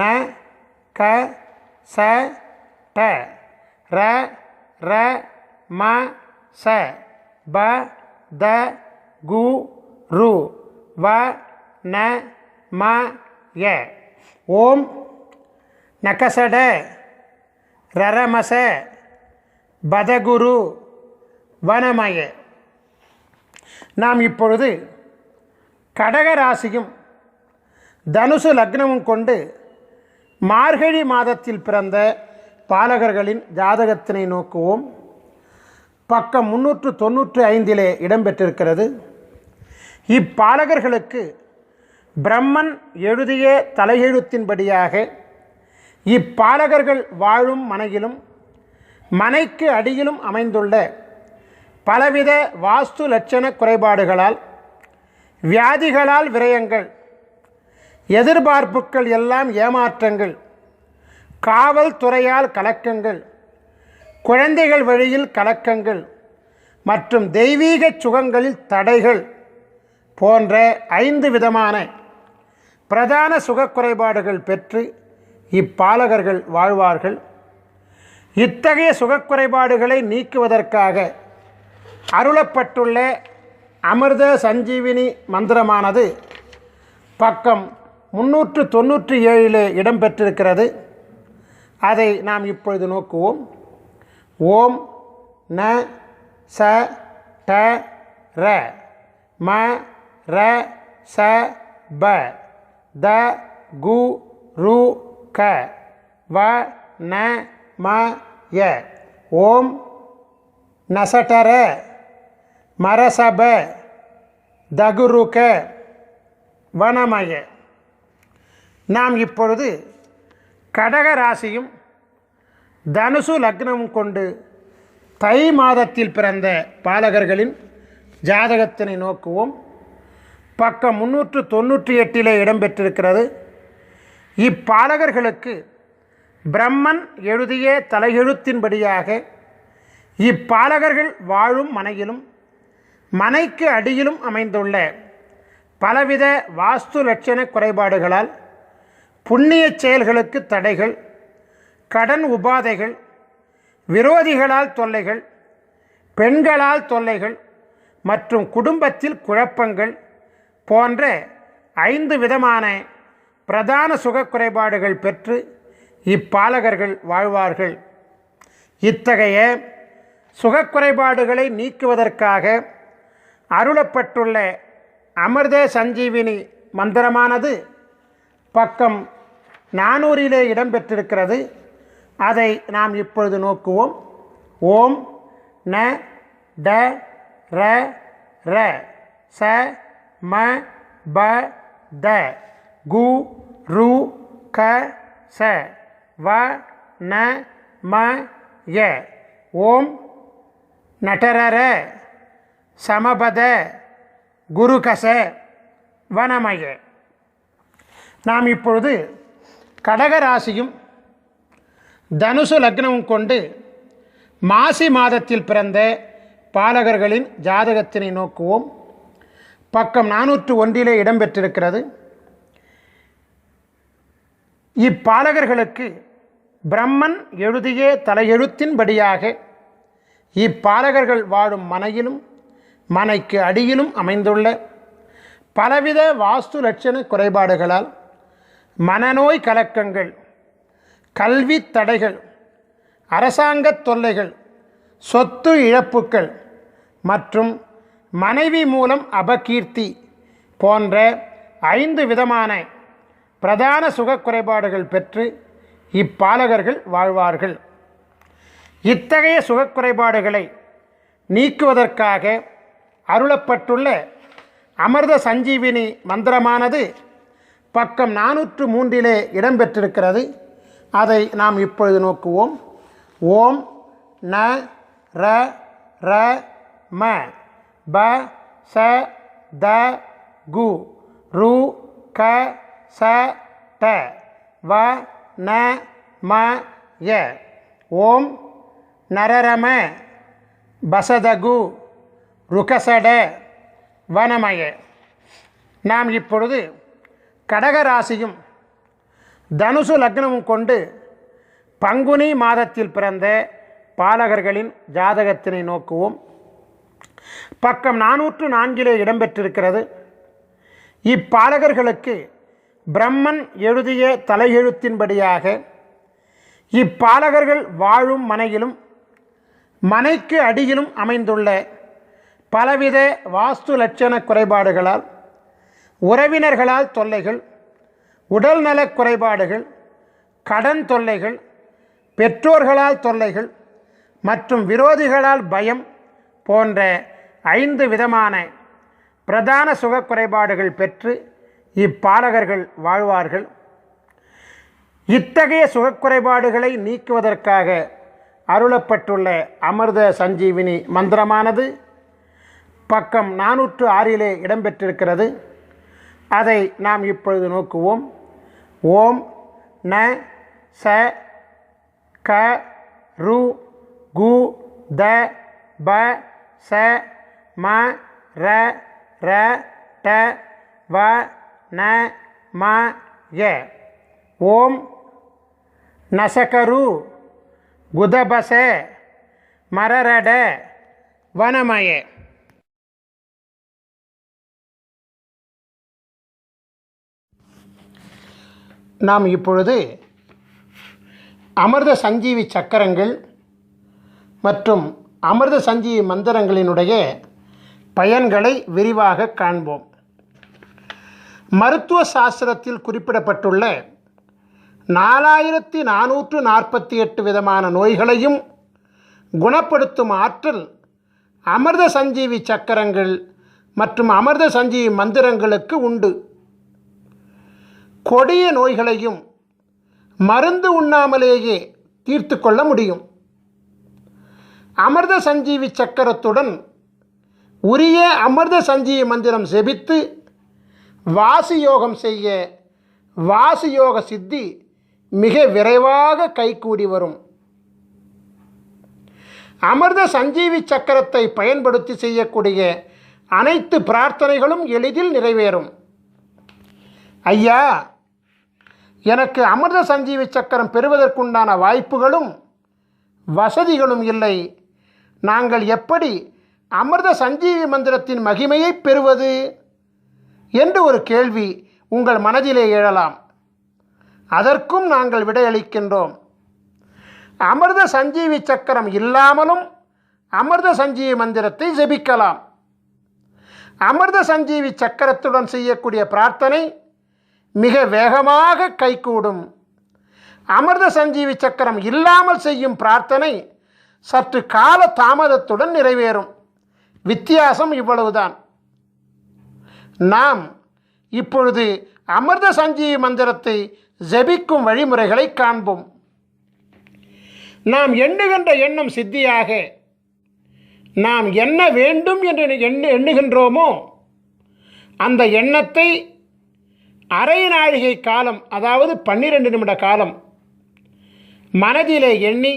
ந க ச ட ர ர ம ச ப த கு ரு வ ந ம ய. ஓம் நகசட ரரமச பதகுரு வனமய. நாம் இப்பொழுது கடகராசியும் தனுசு லக்னமும் கொண்டு மார்கழி மாதத்தில் பிறந்த பாலகர்களின் ஜாதகத்தினை நோக்குவோம். பக்கம் 395 இடம்பெற்றிருக்கிறது. இப்பாலகர்களுக்கு பிரம்மன் எழுதிய தலையெழுத்தின்படியாக இப்பாலகர்கள் வாழும் மனையிலும் மனைக்கு அடியிலும் அமைந்துள்ள பலவித வாஸ்து லட்சண குறைபாடுகளால், வியாதிகளால் விரயங்கள், எதிர்பார்ப்புகள் எல்லாம் ஏமாற்றங்கள், காவல்துறையால் கலக்கங்கள், குழந்தைகள் வழியில் கலக்கங்கள் மற்றும் தெய்வீக சுகங்களில் தடைகள் போன்ற 5 விதமான பிரதான சுகக்குறைபாடுகள் பெற்று இப்பாலகர்கள் வாழ்வார்கள். இத்தகைய சுகக்குறைபாடுகளை நீக்குவதற்காக அருளப்பட்டுள்ள அமிர்த சஞ்சீவினி மந்திரமானது பக்கம் 397 இடம்பெற்றிருக்கிறது. அதை நாம் இப்பொழுது நோக்குவோம். ஓம் ந ச ட ர ம ர ச ப த கு ரு க வ ந ம ய. ஓம் நசடர மரசப தகுருக வனமய. நாம் இப்பொழுது கடகராசியும் தனுசு லக்னமும் கொண்டு தை மாதத்தில் பிறந்த பாலகர்களின் ஜாதகத்தினை நோக்குவோம். பக்கம் 398 இடம்பெற்றிருக்கிறது. இப்பாலகர்களுக்கு பிரம்மன் எழுதிய தலையெழுத்தின்படியாக இப்பாலகர்கள் வாழும் மனையிலும் மனைக்கு அடியிலும் அமைந்துள்ள பலவித வாஸ்து லட்சண குறைபாடுகளால் புண்ணிய செயல்களுக்கு தடைகள், கடன் உபாதைகள், விரோதிகளால் தொல்லைகள், பெண்களால் தொல்லைகள் மற்றும் குடும்பத்தில் குழப்பங்கள் போன்ற 5 விதமான பிரதான சுக குறைபாடுகள் பெற்று இப்பாலகர்கள் வாழ்வார்கள். இத்தகைய சுகக்குறைபாடுகளை நீக்குவதற்காக அருளப்பட்டுள்ள அமிர்த சஞ்சீவினி மந்திரமானது பக்கம் 400 இடம்பெற்றிருக்கிறது. அதை நாம் இப்பொழுது நோக்குவோம். ஓம் ந ட ர ர ச ம ப த கு ரு க ச வ ந ம ய ஓம் நடரர சமபத குருகச வனமய. நாம் இப்பொழுது கடகராசியும் தனுசு லக்னமும் கொண்டு மாசி மாதத்தில் பிறந்த பாலகர்களின் ஜாதகத்தினை நோக்குவோம். பக்கம் 401 இடம்பெற்றிருக்கிறது. இப்பாலகர்களுக்கு பிரம்மன் எழுதிய தலையெழுத்தின்படியாக இப்பாலகர்கள் வாழும் மனையிலும் மனைக்கு அடியிலும் அமைந்துள்ள பலவித வாஸ்து லட்சண குறைபாடுகளால் மனநோய் கலக்கங்கள், கல்வி தடைகள், அரசாங்க தொல்லைகள், சொத்து இழப்புக்கள் மற்றும் மனைவி மூலம் அபகீர்த்தி போன்ற 5 விதமான பிரதான சுக குறைபாடுகள் பெற்று இப்பாலகர்கள் வாழ்வார்கள். இத்தகைய சுகக்குறைபாடுகளை நீக்குவதற்காக அருளப்பட்டுள்ள அமிர்த சஞ்சீவினி மந்திரமானது பக்கம் 403 இடம்பெற்றிருக்கிறது. அதை நாம் இப்பொழுது நோக்குவோம். ஓம் ந ர ர ம ப ச த கு ரு க ச ட வ ந ம ய ஓம் நரரம பசதகு ருகசட வனமய. நாம் இப்பொழுது கடகராசியும் தனுசு லக்னமும் கொண்டு பங்குனி மாதத்தில் பிறந்த பாலகர்களின் ஜாதகத்தினை நோக்குவோம். பக்கம் 404 இடம்பெற்றிருக்கிறது. இப்பாலகர்களுக்கு பிரம்மன் எழுதிய தலையெழுத்தின்படியாக இப்பாலகர்கள் வாழும் மனையிலும் மனைக்கு அடியிலும் அமைந்துள்ள பலவித வாஸ்து லட்சண குறைபாடுகளால் உறவினர்களால் தொல்லைகள், உடல்நலக் குறைபாடுகள், கடன் தொல்லைகள், பெற்றோர்களால் தொல்லைகள் மற்றும் விரோதிகளால் பயம் போன்ற 5 விதமான பிரதான சுக குறைபாடுகள் பெற்று இப்பாலகர்கள் வாழ்வார்கள். இத்தகைய சுகக்குறைபாடுகளை நீக்குவதற்காக அருளப்பட்டுள்ள அமிர்த சஞ்சீவினி மந்திரமானது பக்கம் 406 இடம்பெற்றிருக்கிறது. அதை நாம் இப்பொழுது நோக்குவோம். ஓம் ந ச க ரு கு த ப ச ம ர ர ட வ ந ம ய ஓம் நசகரு குதபச மரரட வனமய. நாம் இப்பொழுது அமிர்த சஞ்சீவி சக்கரங்கள் மற்றும் அமிர்த சஞ்சீவி மந்திரங்களினுடைய பயன்களை விரிவாக காண்போம். மருத்துவ சாஸ்திரத்தில் குறிப்பிடப்பட்டுள்ள 4448 விதமான நோய்களையும் குணப்படுத்தும் ஆற்றல் அமிர்த சஞ்சீவி சக்கரங்கள் மற்றும் அமிர்த சஞ்சீவி மந்திரங்களுக்கு உண்டு. கொடிய நோய்களையும் மருந்து உண்ணாமலேயே தீர்த்து கொள்ள முடியும். அமிர்த சஞ்சீவி சக்கரத்துடன் உரிய அமிர்த சஞ்சீவி மந்திரம் செபித்து வாசி யோகம் செய்ய வாசி யோக சித்தி மிக விரைவாக கைகூடி வரும். அமிர்த சஞ்சீவி சக்கரத்தை பயன்படுத்தி செய்யக்கூடிய அனைத்து பிரார்த்தனைகளும் எளிதில் நிறைவேறும். ஐயா, எனக்கு அமிர்த சஞ்சீவி சக்கரம் பெறுவதற்குண்டான வாய்ப்புகளும் வசதிகளும் இல்லை. நாங்கள் எப்படி அமிர்த சஞ்சீவி மந்திரத்தின் மகிமையை பெறுவது என்று ஒரு கேள்வி உங்கள் மனதிலே எழலாம். அதற்கும் நாங்கள் விடையளிக்கின்றோம். அமிர்த சஞ்சீவி சக்கரம் இல்லாமலும் அமிர்த சஞ்சீவி மந்திரத்தை ஜெபிக்கலாம். அமிர்த சஞ்சீவி சக்கரத்துடன் செய்யக்கூடிய பிரார்த்தனை மிக வேகமாக கைகூடும். அமிர்த சஞ்சீவி சக்கரம் இல்லாமல் செய்யும் பிரார்த்தனை சற்று கால தாமதத்துடன் நிறைவேறும். வித்தியாசம் இவ்வளவுதான். நாம் இப்பொழுது அமிர்த சஞ்சீவி மந்திரத்தை ஜபிக்கும் வழிமுறைகளை காண்போம். நாம் எண்ணுகின்ற எண்ணம் சித்தியாக நாம் என்ன வேண்டும் என்று எண்ணுகின்றோமோ அந்த எண்ணத்தை அரை நாழிகை காலம், அதாவது 12 நிமிட காலம் மனதிலே எண்ணி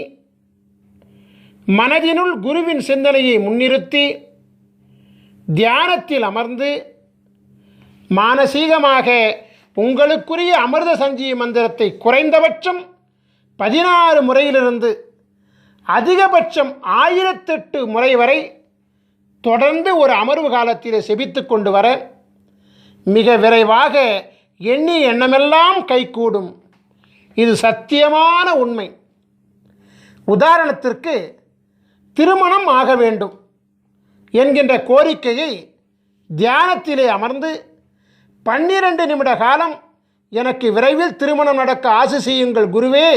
மனதினுள் குருவின் சிந்தனையை முன்னிறுத்தி தியானத்தில் அமர்ந்து மானசீகமாக உங்களுக்குரிய அமிர்த சஞ்சீவி மந்திரத்தை குறைந்தபட்சம் 16 முறையிலிருந்து அதிகபட்சம் 1008 முறை வரை தொடர்ந்து ஒரு அமர்வு காலத்தில் செபித்து கொண்டு வர மிக விரைவாக எண்ணிய எண்ணமெல்லாம் கைகூடும். இது சத்தியமான உண்மை. உதாரணத்திற்கு, திருமணம் ஆக வேண்டும் என்கின்ற கோரிக்கையை தியானத்திலே அமர்ந்து 12 நிமிட காலம் எனக்கு விரைவில் திருமணம் நடக்க ஆசி செய்யுங்கள் குருவே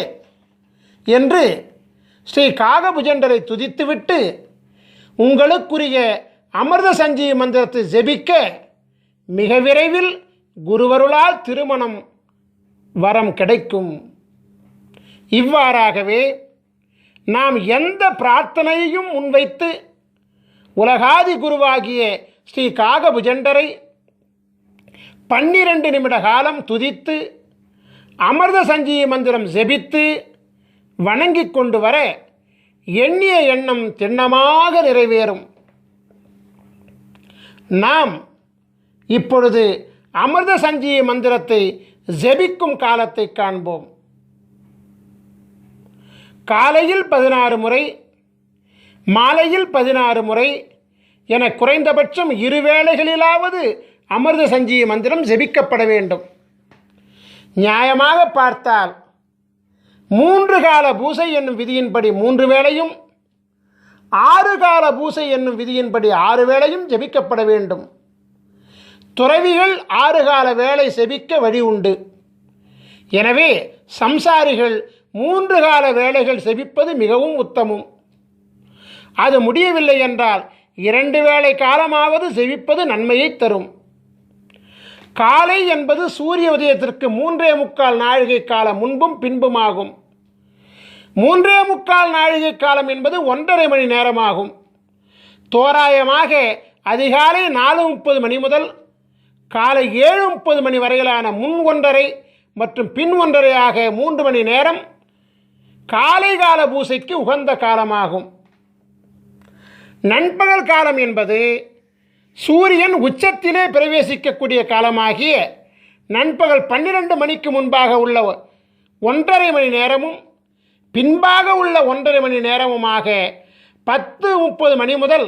என்று ஸ்ரீ காகபுஜண்டரை துதித்துவிட்டு உங்களுக்குரிய அமிர்த சஞ்சீவி மந்திரத்தை ஜெபிக்க மிக விரைவில் குருவருளால் திருமணம் வரம் கிடைக்கும். இவ்வாறாகவே நாம் எந்த பிரார்த்தனையையும் முன்வைத்து உலகாதி குருவாகிய ஸ்ரீ காகபுஜண்டரை 12 நிமிட காலம் துதித்து அமிர்த சஞ்சீவி மந்திரம் ஜெபித்து வணங்கி கொண்டு வர எண்ணிய எண்ணம் திண்ணமாக நிறைவேறும். நாம் இப்பொழுது அமிர்த சஞ்சீவி மந்திரத்தை ஜெபிக்கும் காலத்தை காண்போம். காலையில் 16 முறை, மாலையில் 16 முறை என குறைந்தபட்சம் 2 வேளைகளிலாவது அமிர்த சஞ்சீவி மந்திரம் ஜெபிக்கப்பட வேண்டும். நியாயமாக பார்த்தால் 3 கால பூசை என்னும் விதியின்படி 3 வேளையும் 6 கால பூசை என்னும் விதியின்படி 6 வேளையும் ஜெபிக்கப்பட வேண்டும். துறவிகள் 6 கால வேளை செபிக்க வழி உண்டு. எனவே சம்சாரிகள் 3 கால வேளைகள் செபிப்பது மிகவும் உத்தமம். அது முடியவில்லை என்றால் 2 வேளை காலமாவது செபிப்பது நன்மையை தரும். காலை என்பது சூரிய உதயத்திற்கு 3.25 நாழிகை காலம் முன்பும் பின்புமாகும். 3.25 நாழிகை காலம் என்பது 1.5 மணி நேரமாகும். தோராயமாக அதிகாலை 4:30 மணி முதல் காலை 7:30 மணி வரையிலான முன் 1.5 மற்றும் பின் 1.5 ஆக 3 மணி நேரம் காலை கால பூசைக்கு உகந்த காலமாகும். நண்பகல் காலம் என்பது சூரியன் உச்சத்திலே பிரவேசிக்கக்கூடிய காலமாகிய நண்பகல் 12 மணிக்கு முன்பாக உள்ள 1.5 மணி நேரமும் பின்பாக உள்ள 1.5 மணி நேரமுமாக 10:30 மணி முதல்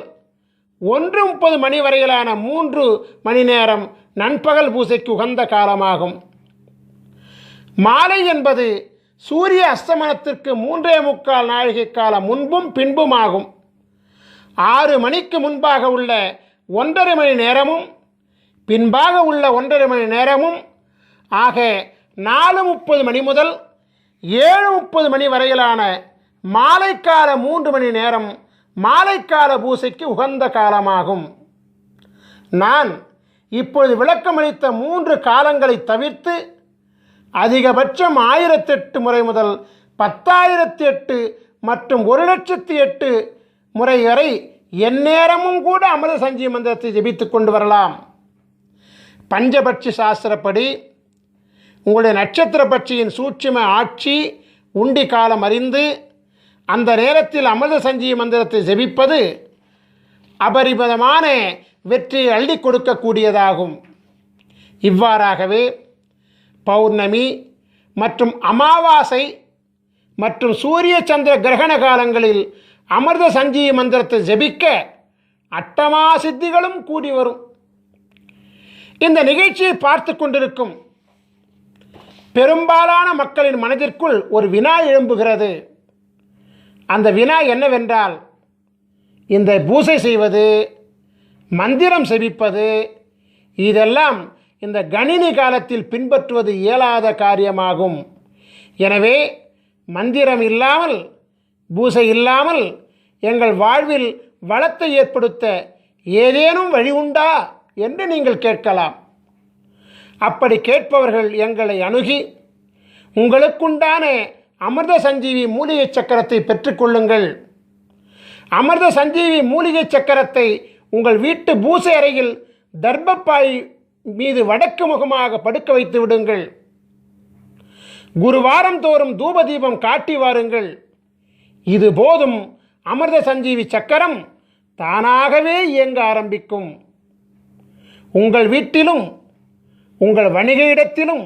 1:30 மணி வரையிலான 3 மணி நேரம் நண்பகல் பூசைக்கு உகந்த காலமாகும். மாலை என்பது சூரிய அஸ்தமனத்திற்கு 3.25 நாழிகை காலம் முன்பும் பின்புமாகும். 6 மணிக்கு முன்பாக உள்ள 1.5 மணி நேரமும் பின்பாக உள்ள 1.5 மணி நேரமும் ஆக 4:30 மணி முதல் 7:30 மணி வரையிலான மாலைக்கால 3 மணி நேரம் மாலைக்கால பூசைக்கு உகந்த காலமாகும். நான் இப்பொழுது விளக்கமளித்த 3 காலங்களை தவிர்த்து அதிகபட்சம் 1008 முறை முதல் 10,008 மற்றும் 1,08,008 முறை வரை எந்நேரமும் கூட அமிர்த சஞ்சீவி மந்திரத்தை ஜெபித்து கொண்டு வரலாம். பஞ்சபட்சி சாஸ்திரப்படி உங்களுடைய நட்சத்திர பட்சியின் சூட்சும ஆட்சி உண்டி காலம் அறிந்து அந்த நேரத்தில் அமிர்த சஞ்சீவி மந்திரத்தை ஜெபிப்பது அபரிமிதமான வெற்றியை அள்ளி கொடுக்கக்கூடியதாகும். இவ்வாறாகவே பௌர்ணமி மற்றும் அமாவாசை மற்றும் சூரிய சந்திர கிரகண காலங்களில் அமிர்த சஞ்சீவி மந்திரத்தை ஜெபிக்க அட்டமா சித்திகளும் கூடி வரும். இந்த நிகழ்ச்சியை பார்த்து கொண்டிருக்கும் பெரும்பாலான மக்களின் மனதிற்குள் ஒரு வினா எழும்புகிறது. அந்த வினா என்னவென்றால், இந்த பூசை செய்வது, மந்திரம் செபிப்பது, இதெல்லாம் இந்த கணினி காலத்தில் பின்பற்றுவது இயலாத காரியமாகும். எனவே மந்திரம் இல்லாமல், பூசை இல்லாமல் எங்கள் வாழ்வில் வளத்தை ஏற்படுத்த ஏதேனும் வழி உண்டா என்று நீங்கள் கேட்கலாம். அப்படி கேட்பவர்கள் எங்களை அணுகி உங்களுக்குண்டான அமிர்த சஞ்சீவி மூலிகை சக்கரத்தை பெற்றுக்கொள்ளுங்கள். அமிர்த சஞ்சீவி மூலிகை சக்கரத்தை உங்கள் வீட்டு பூசை அறையில் தர்பப்பாய் மீது வடக்கு முகமாக படுக்க வைத்து விடுங்கள். குருவாரம் தோறும் தூபதீபம் காட்டி வாருங்கள். இது போதும், அமிர்த சஞ்சீவி சக்கரம் தானாகவே இயங்க ஆரம்பிக்கும். உங்கள் வீட்டிலும், உங்கள் வணிக இடத்திலும்,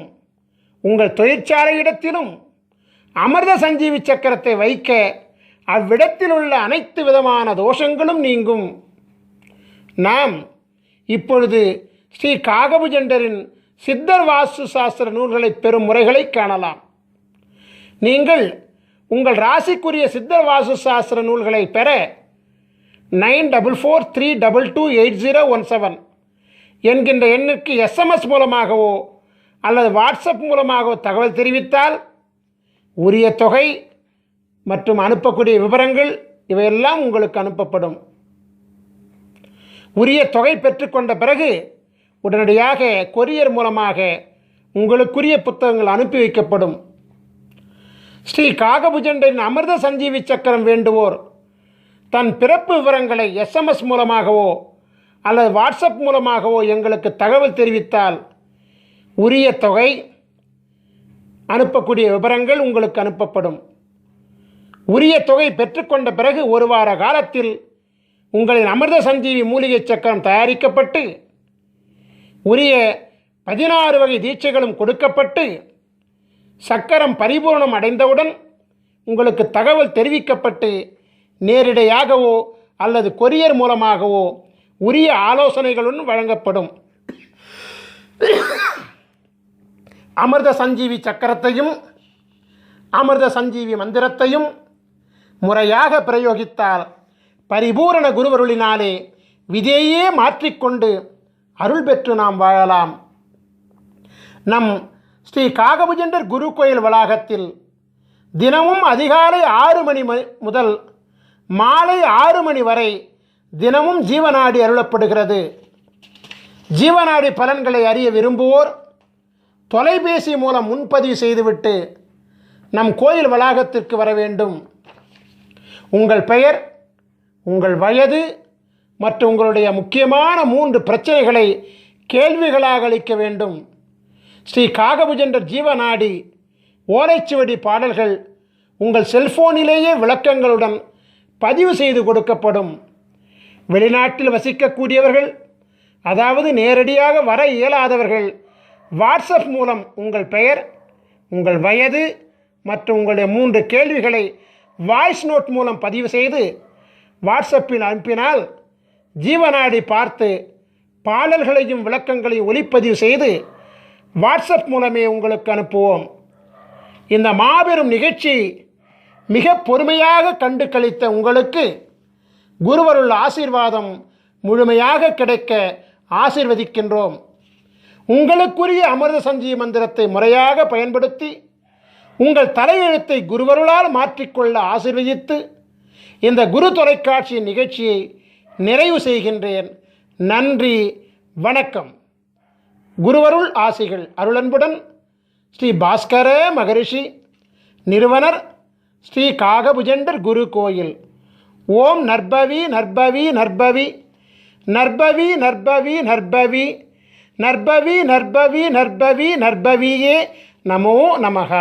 உங்கள் தொழிற்சாலை இடத்திலும் அமிர்த சஞ்சீவி சக்கரத்தை வைக்க அவ்விடத்தில் உள்ள அனைத்து விதமான தோஷங்களும் நீங்கும். நாம் இப்பொழுது ஸ்ரீ காகபுஜண்டரின் சித்தர் வாஸ்து சாஸ்திர நூல்களை பெறும் முறைகளை காணலாம். நீங்கள் உங்கள் ராசிக்குரிய சித்தர் வாஸ்து சாஸ்திர நூல்களை பெற 9443228017 என்கின்ற எண்ணிற்கு SMS மூலமாகவோ அல்லது வாட்ஸ்அப் மூலமாகவோ தகவல் தெரிவித்தால் உரிய தொகை மற்றும் அனுப்பக்கூடிய விவரங்கள் இவையெல்லாம் உங்களுக்கு அனுப்பப்படும். உரிய தொகை பெற்றுக்கொண்ட பிறகு உடனடியாக கொரியர் மூலமாக உங்களுக்குரிய புத்தகங்கள் அனுப்பி வைக்கப்படும். ஸ்ரீ காகபுஜண்டரின் அமிர்த சஞ்சீவி சக்கரம் வேண்டுவோர் தன் பிறப்பு விவரங்களை SMS மூலமாகவோ அல்லது வாட்ஸ்அப் மூலமாகவோ எங்களுக்கு தகவல் தெரிவித்தால் உரிய தொகை, அனுப்பக்கூடிய விவரங்கள் உங்களுக்கு அனுப்பப்படும். உரிய தொகை பெற்றுக்கொண்ட பிறகு ஒரு வார காலத்தில் உங்களின் அமிர்த சஞ்சீவி மூலிகை சக்கரம் தயாரிக்கப்பட்டு உரிய 16 வகை தீட்சைகளும் கொடுக்கப்பட்டு சக்கரம் பரிபூர்ணம் அடைந்தவுடன் உங்களுக்கு தகவல் தெரிவிக்கப்பட்டு நேரிடையாகவோ அல்லது கொரியர் மூலமாகவோ உரிய ஆலோசனைகளுடன் வழங்கப்படும். அமிர்த சஞ்சீவி சக்கரத்தையும் அமிர்த சஞ்சீவி மந்திரத்தையும் முறையாக பிரயோகித்தால் பரிபூரண குருவருளினாலே விதையே மாற்றிக்கொண்டு அருள் பெற்று நாம் வாழலாம். நம் ஸ்ரீ காகபுஜண்டர் குரு கோயில் வளாகத்தில் தினமும் அதிகாலை 6 மணி முதல் மாலை 6 மணி வரை தினமும் ஜீவநாடி அருளப்படுகிறது. ஜீவநாடி பலன்களை அறிய விரும்புவோர் தொலைபேசி மூலம் முன்பதிவு செய்துவிட்டு நம் கோயில் வளாகத்திற்கு வர வேண்டும். உங்கள் பெயர், உங்கள் வயது மற்றும் உங்களுடைய முக்கியமான 3 பிரச்சனைகளை கேள்விகளாக அளிக்க வேண்டும். ஸ்ரீ காகபுஜண்டர் ஜீவநாடி ஓலைச்சுவடி பாடல்கள் உங்கள் செல்போனிலேயே விளக்கங்களுடன் பதிவு செய்து கொடுக்கப்படும். வெளிநாட்டில் வசிக்கக்கூடியவர்கள், அதாவது நேரடியாக வர இயலாதவர்கள், வாட்ஸ்அப் மூலம் உங்கள் பெயர், உங்கள் வயது மற்றும் உங்களுடைய 3 கேள்விகளை வாய்ஸ் நோட் மூலம் பதிவு செய்து வாட்ஸ்அப்பில் அனுப்பினால் ஜீவநாடி பார்த்து பாடல்களையும் விளக்கங்களையும் ஒளிப்பதிவு செய்து வாட்ஸ்அப் மூலமே உங்களுக்கு அனுப்புவோம். இந்த மாபெரும் நிகழ்ச்சி மிக பொறுமையாக கண்டு கழித்த உங்களுக்கு குருவருள் ஆசீர்வாதம் முழுமையாக கிடைக்க ஆசீர்வதிக்கின்றோம். உங்களுக்குரிய அமிர்த சஞ்சீவி மந்திரத்தை முறையாக பயன்படுத்தி உங்கள் தலையெழுத்தை குருவருளால் மாற்றிக்கொள்ள ஆசீர்வதித்து இந்த குரு தொலைக்காட்சி நிகழ்ச்சியை நிறைவு செய்கின்றேன். நன்றி, வணக்கம். குருவருள் ஆசிகள் அருளன்புடன் ஸ்ரீ பாஸ்கர மகரிஷி, நிறுவனர் ஸ்ரீ காகபுஜண்டர் குரு கோயில். ஓம் நற்பவி நற்பவி நற்பவி நற்பவி நற்பவி நற்பவி நற்பவி நற்பவி நற்பவி நற்பவியே நமோ நமஹ.